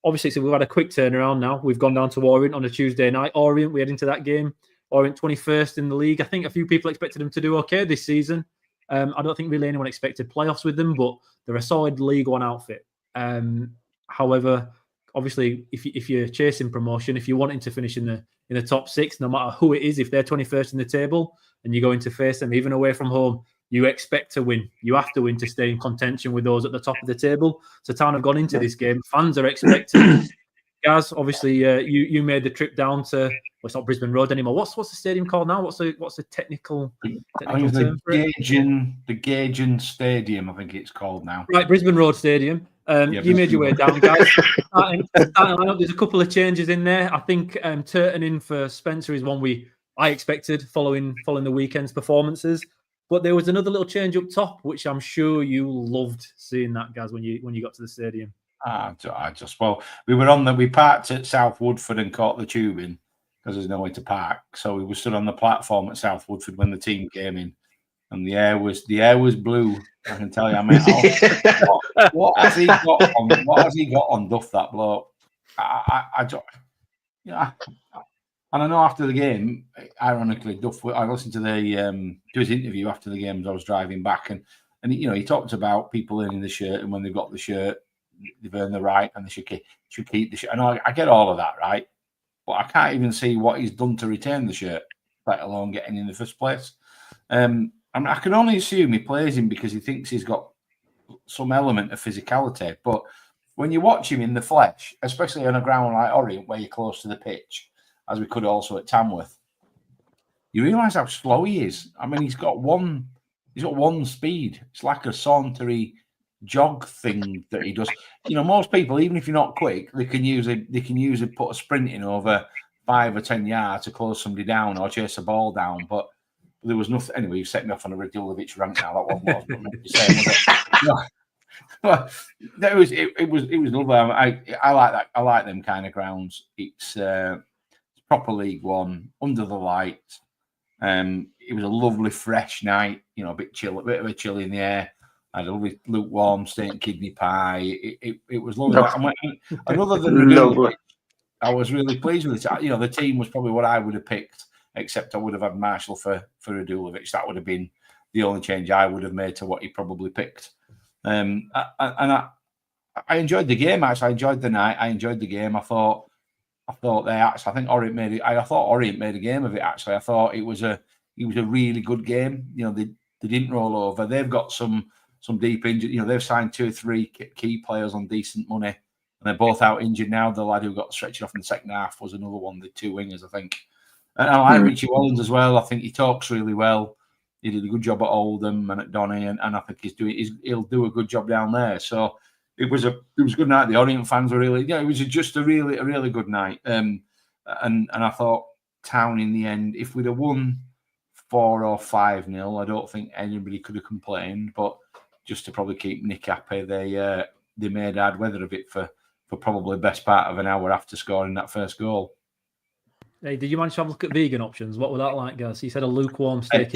obviously, so we've had a quick turnaround now. We've gone down to Orient on a Tuesday night. Orient, we head into that game. Orient 21st in the league. I think a few people expected them to do okay this season. I don't think really anyone expected playoffs with them, but they're a solid League One outfit. However, obviously, if you're chasing promotion, if you're wanting to finish in the top 6, no matter who it is, if they're 21st in the table and you're going to face them, even away from home, you expect to win. You have to win to stay in contention with those at the top of the table. So Town have gone into this game. Fans are expecting. Gaz, obviously, you made the trip down to, well, it's not Brisbane Road anymore. What's the stadium called now? What's the technical term for it? The Gagan Stadium, I think it's called now. Right, Brisbane Road Stadium. You made your way down, guys. There's a couple of changes in there. I think Turton in for Spencer is one I expected following the weekend's performances. But there was another little change up top, which I'm sure you loved seeing that, Gaz, when you got to the stadium. We parked at South Woodford and caught the tube in because there's nowhere to park. So we were stood on the platform at South Woodford when the team came in, and the air was blue. I can tell you, I mean, what has he got on? What has he got on Duff, that bloke? And I know after the game, ironically, Duff. I listened to to his interview after the game as I was driving back, and he talked about people earning the shirt, and when they've got the shirt, they've earned the right, and they should keep the shirt. And I get all of that, right? But I can't even see what he's done to retain the shirt, let alone getting in the first place. I can only assume he plays him because he thinks he's got some element of physicality. But when you watch him in the flesh, especially on a ground like Orient, where you're close to the pitch, as we could also at Tamworth, you realise how slow he is. I mean, he's got one speed. It's like a sauntery jog thing that he does. Most people, even if you're not quick, they can usually put a sprint in over 5 or 10 yards to close somebody down or chase a ball down. But there was nothing. Anyway, you set me off on a Radulovic rant now. That wasn't what I was meant to be saying, was it? It was lovely. I like that. I like them kind of grounds. It's proper League One, under the lights. It was a lovely, fresh night. A bit of a chill in the air. I had a lovely lukewarm steak kidney pie. It was lovely. And other than Radulovic, I was really pleased with it. The team was probably what I would have picked, except I would have had Marshall for Radulovic. That would have been the only change I would have made to what he probably picked. And I enjoyed the game. Actually, I enjoyed the night. I enjoyed the game. I thought Orient made it. I thought Orient made a game of it. Actually, I thought it was a really good game. They didn't roll over. They've got some deep injury. You know, they've signed 2 or 3 key players on decent money, and they're both out injured now. The lad who got stretched off in the second half was another one. The 2 wingers, I think. And I like Richie Wallens as well. I think he talks really well. He did a good job at Oldham and at Donny, and I think he'll do a good job down there. So it was a good night. The Orient fans were really, it was just a really good night. And I thought Town in the end, if we'd have won 4 or 5-0, I don't think anybody could have complained. But just to probably keep Nick happy, they made hard weather of it for probably the best part of an hour after scoring that first goal. Hey, did you manage to have a look at vegan options? What were that like, guys? You said a lukewarm steak.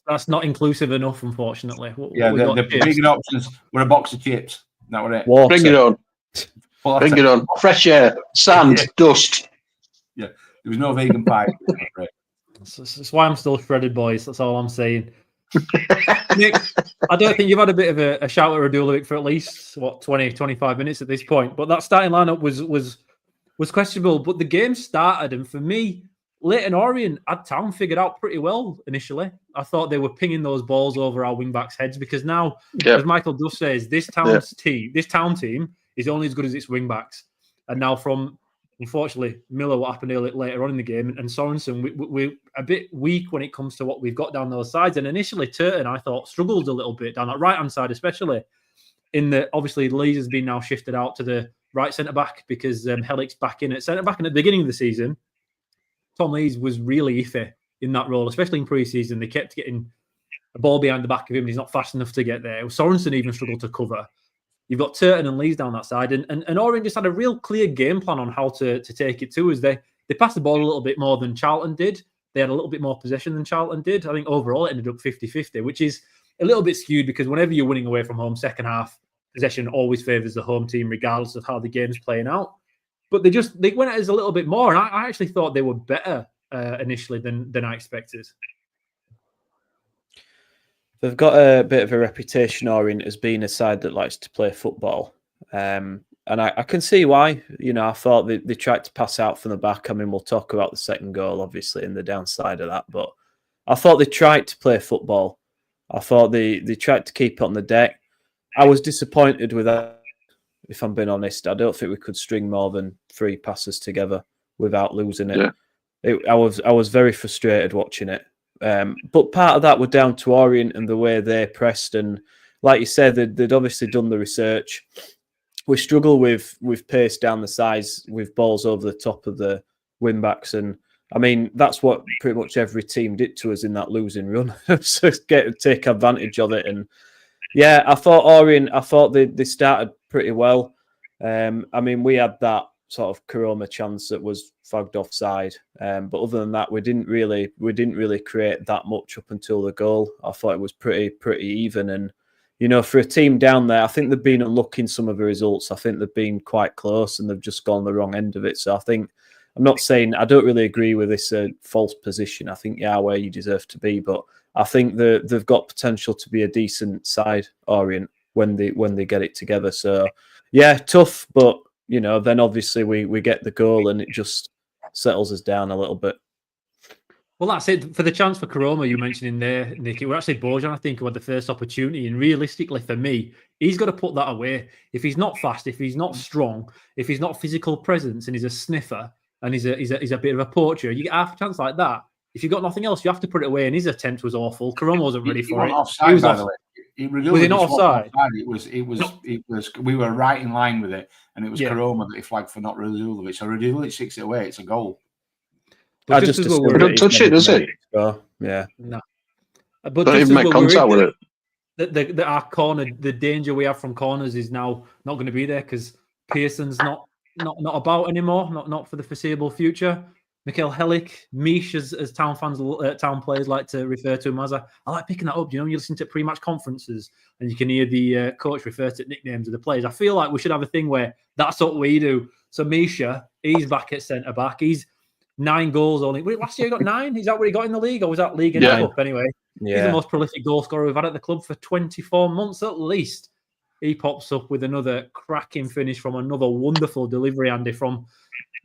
That's not inclusive enough, unfortunately. The vegan options were a box of chips. That was it. Water. Bring it on. Bring it on. Fresh air, sand, dust. Yeah, there was no vegan pie. That's why I'm still shredded, boys. That's all I'm saying. Nick, I don't think you've had a bit of a shout at Radulovic for at least 20, 25 minutes at this point. But that starting lineup was questionable. But the game started, and for me, Leyton Orient had Town figured out pretty well initially. I thought they were pinging those balls over our wing backs' heads because now, as Michael Duff says, this Town team is only as good as its wing backs. And now, from unfortunately Miller, what happened later on in the game, and Sorensen, we're a bit weak when it comes to what we've got down those sides. And initially, Turton, I thought, struggled a little bit down that right hand side, especially in the obviously Lees has been now shifted out to the right centre back because Hellick's back in at centre back. And at the beginning of the season, Tom Lees was really iffy in that role, especially in pre-season. They kept getting a ball behind the back of him, and he's not fast enough to get there. Sorensen even struggled to cover. You've got Turton and Lees down that side, and Orient just had a real clear game plan on how to take it to us. They passed the ball a little bit more than Charlton did. They had a little bit more possession than Charlton did. I think overall it ended up 50-50, which is a little bit skewed because whenever you're winning away from home, second half possession always favours the home team, regardless of how the game's playing out. But they went at us a little bit more, and I actually thought they were better initially than I expected. They've got a bit of a reputation, Orient, as being a side that likes to play football. And I can see why. You know, I thought they tried to pass out from the back. I mean, we'll talk about the second goal, obviously, and the downside of that. But I thought they tried to play football. I thought they tried to keep it on the deck. I was disappointed with that, if I'm being honest. I don't think we could string more than 3 passes together without losing it. Yeah. I was very frustrated watching it. But part of that were down to Orient and the way they pressed. And like you said, they'd obviously done the research. We struggle with pace down the sides, with balls over the top of the wing backs. And I mean, that's what pretty much every team did to us in that losing run. So take advantage of it. And yeah, I thought they started pretty well. I mean, we had that sort of Karoma chance that was flagged offside. But other than that, we didn't really create that much up until the goal. I thought it was pretty even. And, you know, for a team down there, I think they've been unlucky in some of the results. I think they've been quite close and they've just gone the wrong end of it. So I'm not saying I don't really agree with this false position. I think you are where you deserve to be, but I think they've got potential to be a decent side, Orient, when they get it together. So yeah, tough, but you know, then obviously we get the goal and it just settles us down a little bit. Well, that's it. For the chance for Karoma you mentioned in there, Nick, it was actually Bojan, I think, who had the first opportunity. And realistically, for me, he's got to put that away. If he's not fast, if he's not strong, if he's not physical presence and he's a sniffer and he's a bit of a poacher, you get half a chance like that. If you've got nothing else, you have to put it away. And his attempt was awful. Karoma wasn't ready for it. Offside, he was by the way. Was he not offside? It was. We were right in line with it, and it was Karoma that he flagged for not Radulovic. So Radulovic sticks it away. It's a goal. But just don't touch it, does it? Yeah. No. But don't even make contact with it. Our corner, the danger we have from corners is now not going to be there because Pearson's not about anymore. Not for the foreseeable future. Mikel Hellick, Mish, as Town fans, Town players like to refer to him as. I like picking that up. You know, you listen to pre-match conferences and you can hear the coach refer to nicknames of the players. I feel like we should have a thing where that's what we do. So Misha, he's back at centre back. He's 9 goals only. Last year he got 9. Is that what he got in the league, or was that league and cup anyway? Yeah. He's the most prolific goal scorer we've had at the club for 24 months at least. He pops up with another cracking finish from another wonderful delivery, Andy, from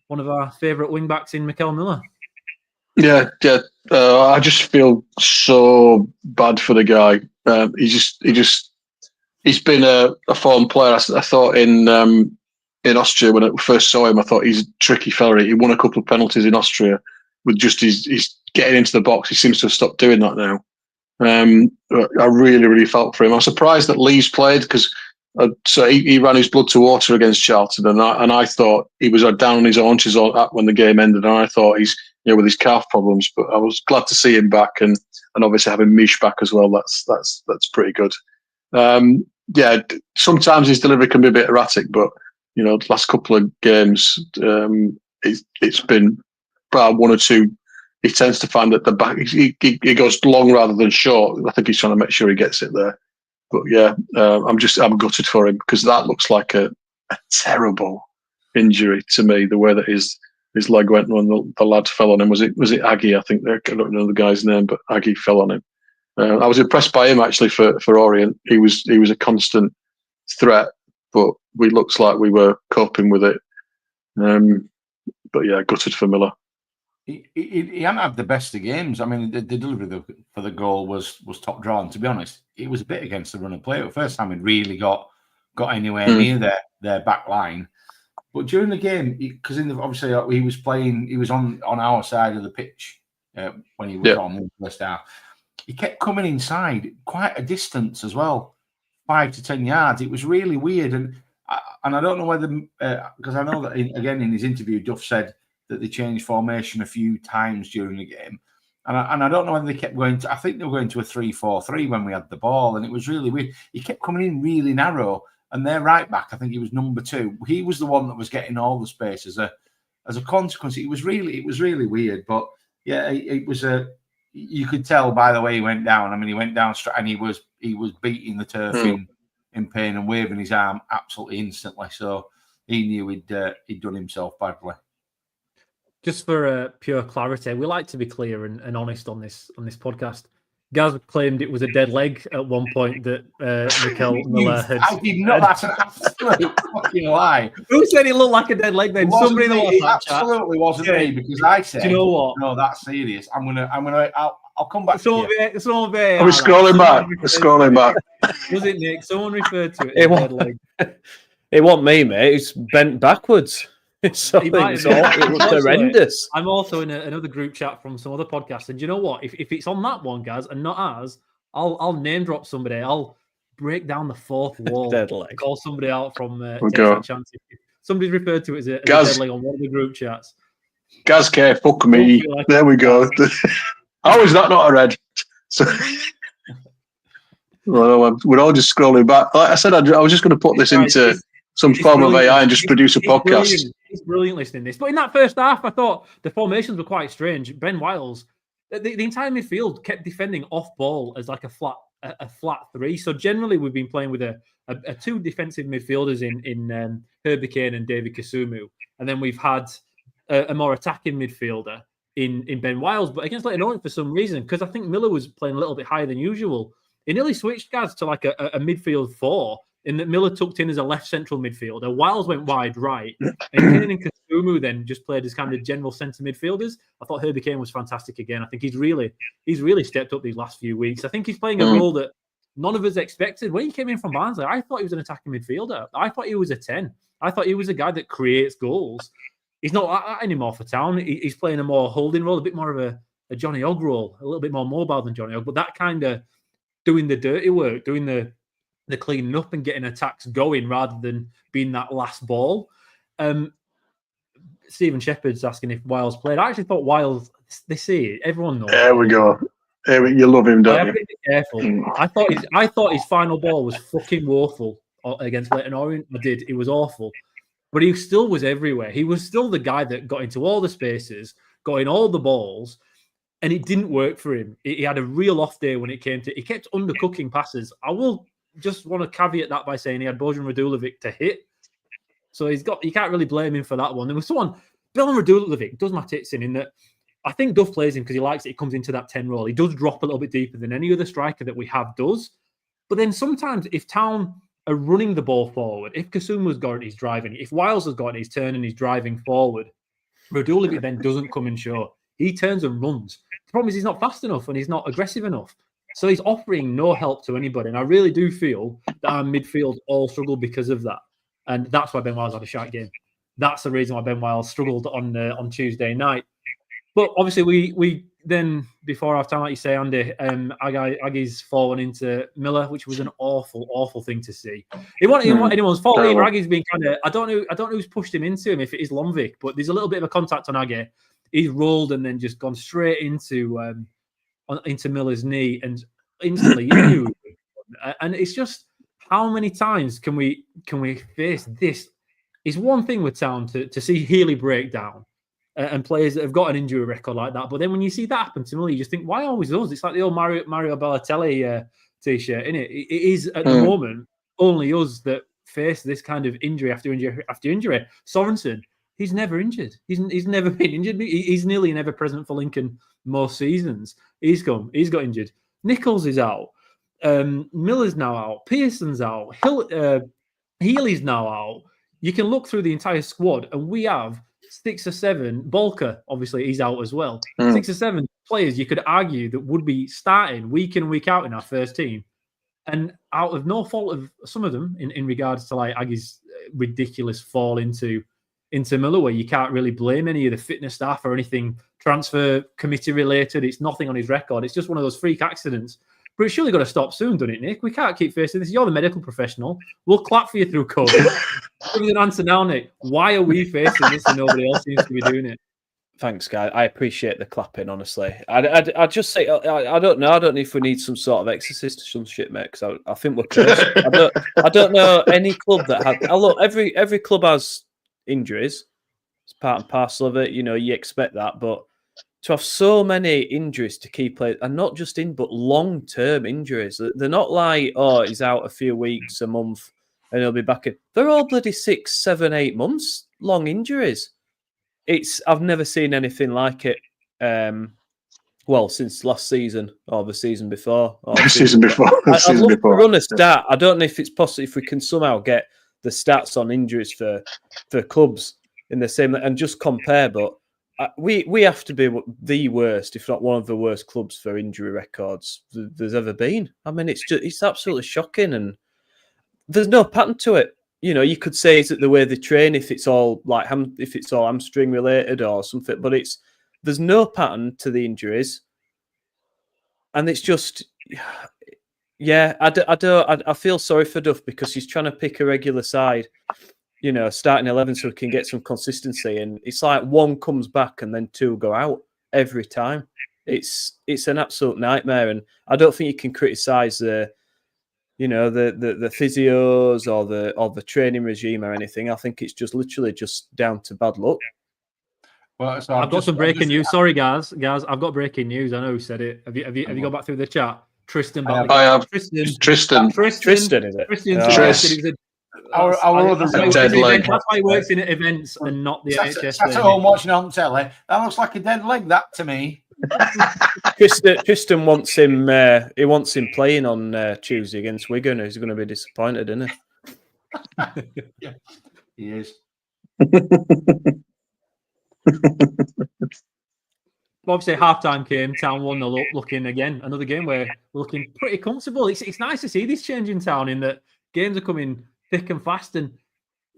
one of our favourite wing backs in Mikel Miller. Yeah. I just feel so bad for the guy. He's been a form player. I thought in Austria when I first saw him, I thought he's a tricky fella. He won a couple of penalties in Austria with just his getting into the box. He seems to have stopped doing that now. I really felt for him. I'm surprised that Lee's played because so he ran his blood to water against Charlton, and I thought he was down on his haunches when the game ended, and I thought he's with his calf problems. But I was glad to see him back, and obviously having Mish back as well. That's pretty good. Sometimes his delivery can be a bit erratic, but the last couple of games, it's been about one or two. He tends to find that the back he goes long rather than short. I think he's trying to make sure he gets it there. But yeah, I'm gutted for him because that looks like a terrible injury to me. The way that his leg went when the lad fell on him. Was it Aggie? I think I don't know the guy's name, but Aggie fell on him. I was impressed by him actually for Orient. He was a constant threat, but we looks like we were coping with it. But yeah, gutted for Miller. He hadn't had the best of games. I mean, the delivery for the goal was top draw. And to be honest, it was a bit against the run of play. The first time he'd really got anywhere near their back line. But during the game, because obviously he was playing, he was on our side of the pitch when he was on in the first half. He kept coming inside quite a distance as well, 5 to 10 yards. It was really weird. And I don't know whether, because I know that, again, in his interview, Duff said that they changed formation a few times during the game. And I don't know whether they kept going to, I think they were going to a 3-4-3 when we had the ball. And it was really weird. He kept coming in really narrow. And their right back, I think he was number 2. He was the one that was getting all the space as a consequence. It was really weird. But yeah, it was you could tell by the way he went down. I mean, he went down straight and he was beating the turf in pain and waving his arm absolutely instantly. So he knew he'd done himself badly. Just for pure clarity, we like to be clear and honest on this podcast. Gaz claimed it was a dead leg at one point that Mikel Miller had. I did not. That's an absolute fucking lie. Who said it looked like a dead leg? Then somebody in the WhatsApp chat. Absolutely wasn't me because I said. Do you know what? No, that's serious. I'll come back. Someone Are we scrolling back? We're scrolling back. Was it Nick? Someone referred to it as a dead leg. It wasn't me, mate. It's bent backwards. It looks horrendous. I'm also in another group chat from some other podcast, and do you know what? If it's on that one, guys, and not ours, I'll name drop somebody. I'll break down the fourth wall. Dead leg. Call somebody out from Chance. Somebody's referred to it as a dead leg on one of the group chats. Gaz K, fuck me. There we go. How is that not a red? So, well, we're all just scrolling back. Like I said, I was just going to put this into some form of AI and just produce a podcast. It's brilliant listening to this. But in that first half, I thought the formations were quite strange. Ben Wiles, the entire midfield kept defending off ball as like a flat 3. So generally, we've been playing with a 2 defensive midfielders in Herbie Kane and David Kasumu, and then we've had a more attacking midfielder in Ben Wiles. But against Leyton Orient, for some reason, because I think Miller was playing a little bit higher than usual, he nearly switched guys to like a midfield 4. In that Miller tucked in as a left central midfielder. Wiles went wide right. And Kane and Kasumu then just played as kind of general centre midfielders. I thought Herbie Kane was fantastic again. I think he's really stepped up these last few weeks. I think he's playing a role that none of us expected. When he came in from Barnsley, I thought he was an attacking midfielder. I thought he was a 10. I thought he was a guy that creates goals. He's not like that anymore for Town. He's playing a more holding role, a bit more of a Johnny Ogg role, a little bit more mobile than Johnny Ogg, but that kind of doing the dirty work, doing the cleaning up and getting attacks going rather than being that last ball. Stephen Shepherd's asking if Wiles played. I actually thought Wiles, they see it. Everyone knows. There we go. You love him, don't you? Be careful. I thought his final ball was fucking woeful against Leyton Orient. I did. It was awful. But he still was everywhere. He was still the guy that got into all the spaces, got in all the balls, and it didn't work for him. He had a real off day when it came to... He kept undercooking passes. I will... just want to caveat that by saying he had Bojan Radulovic to hit. So you can't really blame him for that one. There was someone, Bojan Radulovic does my tits in that I think Duff plays him because he likes it. He comes into that 10 role. He does drop a little bit deeper than any other striker that we have does. But then sometimes if Town are running the ball forward, if Kasuma's got it, he's driving. If Wiles has got it, he's turning, he's driving forward. Radulovic then doesn't come and show. He turns and runs. The problem is he's not fast enough and he's not aggressive enough. So he's offering no help to anybody. And I really do feel that our midfield all struggle because of that. And that's why Ben Wiles had a shite game. That's the reason why Ben Wiles struggled on Tuesday night. But obviously, we then, before half time, like you say, Andy, Aggie's fallen into Miller, which was an awful, awful thing to see. It wasn't anyone's fault. Aggie's been kind of, I don't know who's pushed him into him, if it is Lomvik, but there's a little bit of a contact on Aggie. He's rolled and then just gone straight into Miller's knee, and instantly you knew. And it's just, how many times can we face this? It's one thing with Town to see Healy break down and players that have got an injury record like that. But then when you see that happen to Miller, you just think, why always us? It's like the old Mario Balotelli T-shirt, isn't it? It is, at the moment, only us that face this kind of injury after injury. Sorensen, he's never injured. He's never been injured. He's nearly never present for Lincoln most seasons. He's got injured. Nichols is out. Miller's now out. Pearson's out. Healy's now out. You can look through the entire squad, and we have 6 or 7. Bolker, obviously, he's out as well. 6 or 7 players you could argue that would be starting week in, week out in our first team. And out of no fault of some of them, in regards to like Aggie's ridiculous fall into Miller, where you can't really blame any of the fitness staff or anything transfer committee related. It's nothing on his record. It's just one of those freak accidents. But it's surely got to stop soon, doesn't it, Nick? We can't keep facing this. You're the medical professional. We'll clap for you through COVID. Give us an answer now, Nick. Why are we facing this and nobody else seems to be doing it? Thanks, guys. I appreciate the clapping, honestly. I just say, I don't know. I don't know if we need some sort of exorcist or some shit, mate, because I think we're cursed. I don't know any club that has... Look, every club has injuries. It's part and parcel of it. You know, you expect that, but to have so many injuries to keep players, and not just but long-term injuries. They're not like, oh, he's out a few weeks, a month, and he'll be back in. They're all bloody 6, 7, 8 months long injuries. I've never seen anything like it. Well, since last season or the season before. The season before. I'd love to run a stat. I don't know if it's possible, if we can somehow get the stats on injuries for clubs in the same, and just compare, but we have to be the worst, if not one of the worst clubs for injury records there's ever been. I mean, it's absolutely shocking, and there's no pattern to it. You know, you could say, is it the way they train, if it's all hamstring related or something, but there's no pattern to the injuries, and it's just, yeah. I feel sorry for Duff because he's trying to pick a regular side. You know, starting 11 so we can get some consistency, and it's like 1 comes back and then 2 go out every time. It's an absolute nightmare, and I don't think you can criticise the physios or the training regime or anything. I think it's just literally just down to bad luck. Well, so I've got some breaking news. Sorry, guys, I've got breaking news. I know who said it. Have you gone back through the chat? Tristan. I have. Tristan, is it? Tristan. Our other dead leg. That's why he works in events and not the NHS. Sat at home watching on telly. That looks like a dead leg, that to me. Tristan wants him. He wants him playing on Tuesday against Wigan. He's going to be disappointed, isn't he? Yeah, he is. Obviously, halftime came. Town 1-0 looking again. Another game where we're looking pretty comfortable. It's nice to see this change in Town, in that games are coming thick and fast, and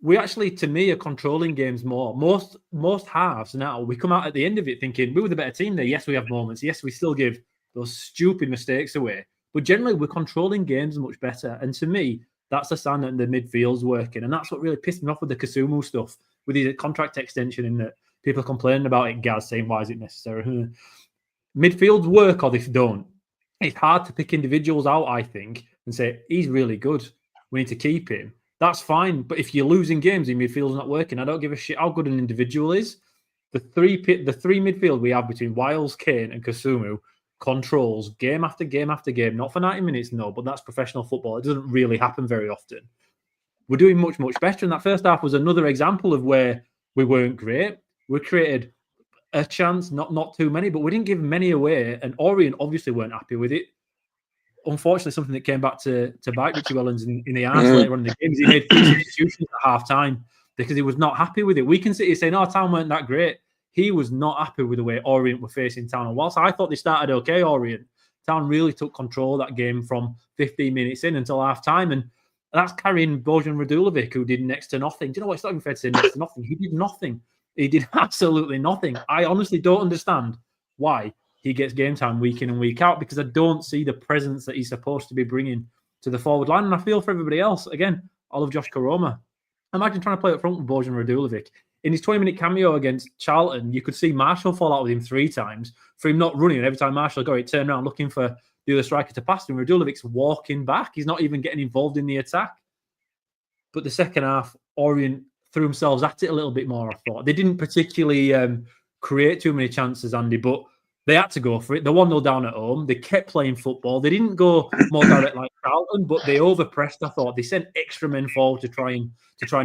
we actually, to me, are controlling games more. Most halves now, we come out at the end of it thinking we were the better team there. Yes, we have moments. Yes, we still give those stupid mistakes away. But generally, we're controlling games much better. And to me, that's a sign that the midfield's working. And that's what really pissed me off with the Kasumu stuff, with his contract extension, in that people are complaining about it, Gaz, saying, why is it necessary? Midfields work or they don't. It's hard to pick individuals out, I think, and say, he's really good. We need to keep him. That's fine. But if you're losing games and midfield's not working, I don't give a shit how good an individual is. The three midfield we have between Wiles, Kane, and Kasumu controls game after game after game. Not for 90 minutes, no, but that's professional football. It doesn't really happen very often. We're doing much, much better. And that first half was another example of where we weren't great. We created a chance, not too many, but we didn't give many away. And Orient obviously weren't happy with it. Unfortunately, something that came back to bite Richie Wellens in the arse later on in the game is he made 3 substitutions at half time because he was not happy with it. We can sit here saying, Town weren't that great. he was not happy with the way Orient were facing Town. And whilst I thought they started okay, Orient, Town really took control of that game from 15 minutes in until half-time. And that's carrying Bojan Radulovic, who did next to nothing. Do you know what? It's not even fair to say next to nothing. He did nothing. He did absolutely nothing. I honestly don't understand why he gets game time week in and week out, because I don't see the presence that he's supposed to be bringing to the forward line. And I feel for everybody else. Again, I love Josh Koroma. Imagine trying to play up front with Bojan Radulovic. In his 20-minute cameo against Charlton, you could see Marshall fall out with him 3 times for him not running. And every time Marshall got it, turned around looking for the other striker to pass him. Radulevic's walking back. He's not even getting involved in the attack. But the second half, Orient threw themselves at it a little bit more, I thought. They didn't particularly create too many chances, Andy, but they had to go for it. They're 1-0 down at home. They kept playing football. They didn't go more direct like Charlton, but they overpressed, I thought. They sent extra men forward to try and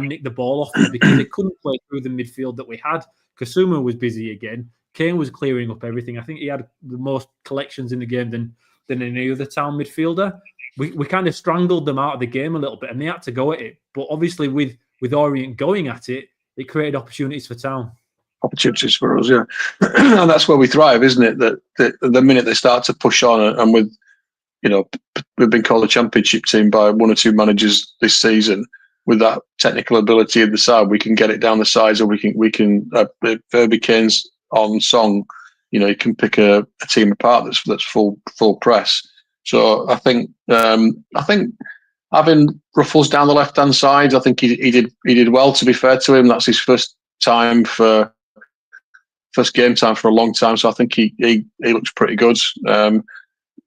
nick the ball off them because they couldn't play through the midfield that we had. Kasuma was busy again. Kane was clearing up everything. I think he had the most collections in the game than any other Town midfielder. We kind of strangled them out of the game a little bit, and they had to go at it. But obviously with Orient going at it, it created opportunities for Town. Opportunities for us, yeah. And that's where we thrive, isn't it? That the minute they start to push on, and with, you know, we've been called a championship team by 1 or 2 managers this season. With that technical ability of the side, we can get it down the sides, or we can. If Verby Kane's on song, you know, you can pick a team apart that's full press. So I think having Ruffles down the left hand side, I think he did well. To be fair to him, that's his first game time for a long time. So I think he looks pretty good.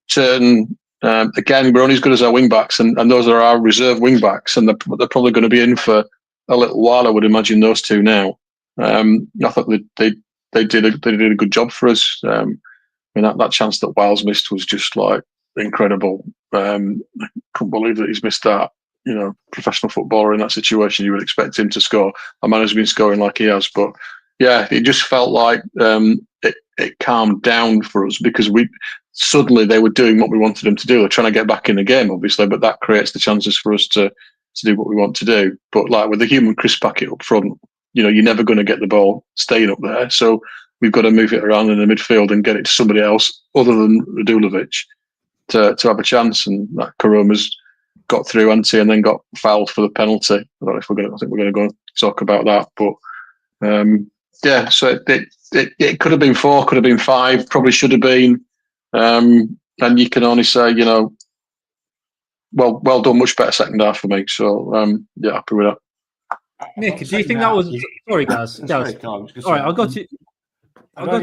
Turn again, we're only as good as our wing backs, and those are our reserve wing backs, and they're probably going to be in for a little while. I would imagine those two now. I thought they did a good job for us. I mean, that chance that Wiles missed was just like incredible. I couldn't believe that he's missed that. You know, professional footballer in that situation, you would expect him to score. A man who's been scoring like he has, but yeah, it just felt like it calmed down for us because suddenly they were doing what we wanted them to do. They're trying to get back in the game, obviously, but that creates the chances for us to do what we want to do. But like with the human crisp packet up front, you know, you're never going to get the ball staying up there. So we've got to move it around in the midfield and get it to somebody else other than Radulovic to have a chance. And that Koroma's got through, and then got fouled for the penalty. I don't know if I think we're going to go and talk about that. But yeah, so it could have been 4, could have been 5, probably should have been. And you can only say, you know, well done, much better second half for me. So yeah, happy with that. Nick, do you think that was? Sorry, guys. All right, I'll go to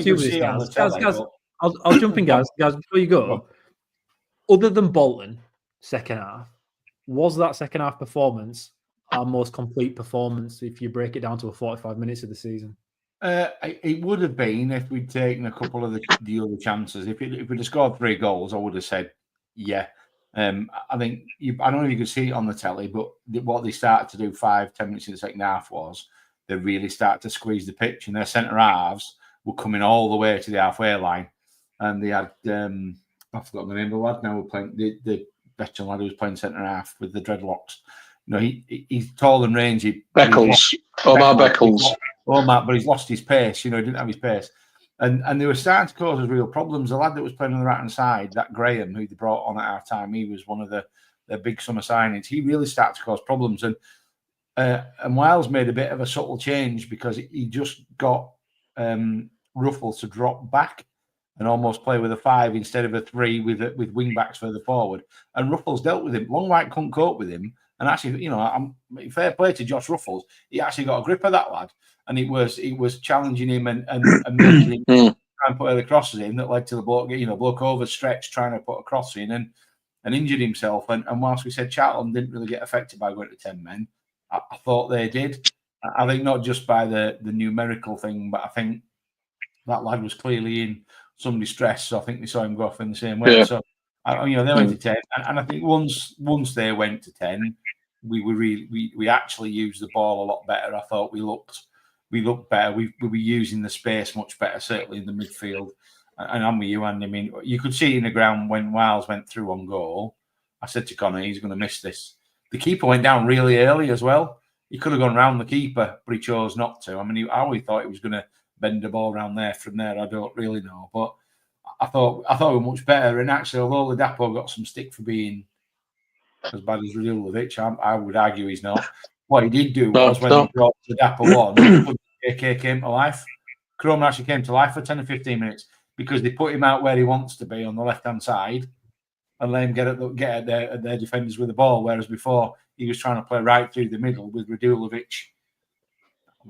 you with this, guys. I'll jump in, guys. Before you go, other than Bolton, second half, was that second half performance our most complete performance if you break it down to a 45 minutes of the season? It would have been if we'd taken a couple of the other chances. If we'd have scored 3 goals, I would have said, yeah. I think I don't know if you could see it on the telly, but what they started to do 5-10 minutes in the second half was they really started to squeeze the pitch, and their centre halves were coming all the way to the halfway line, and they had I've forgotten the name of the lad now. We're playing the veteran lad who was playing centre half with the dreadlocks. You know, he's tall and rangy. Beckles, Omar Beckles. But he's lost his pace. You know, he didn't have his pace. And they were starting to cause us real problems. The lad that was playing on the right-hand side, that Graham, who they brought on at our time, he was one of their big summer signings. He really started to cause problems. And Wiles made a bit of a subtle change because he just got Ruffles to drop back and almost play with a 5 instead of a 3 with wing-backs further forward. And Ruffles dealt with him. Longwhite couldn't cope with him. And actually, you know, fair play to Josh Ruffles. He actually got a grip of that lad. And it was challenging him and making him try and put other crosses in that led to the bloke overstretched trying to put a cross in and injured himself. And whilst we said Charlton didn't really get affected by going to 10 men, I thought they did. I think not just by the numerical thing, but I think that lad was clearly in some distress. So I think they saw him go off in the same way. Yeah. So they went to 10, and I think once they went to 10, we actually used the ball a lot better. I thought we looked better. We were using the space much better, certainly in the midfield. And I'm with you, Andy. I mean, you could see in the ground when Wiles went through on goal. I said to Connor, he's going to miss this. The keeper went down really early as well. He could have gone round the keeper, but he chose not to. I mean, I always thought he was going to bend the ball around there from there. I don't really know, but I thought we were much better. And actually, although Ladapo got some stick for being as bad as Radulovic, I would argue he's not. What he did do was when he brought Ladapo on, AK came to life. Cromer actually came to life for 10 or 15 minutes because they put him out where he wants to be on the left-hand side and let him get at their defenders with the ball, whereas before he was trying to play right through the middle with Radulovic.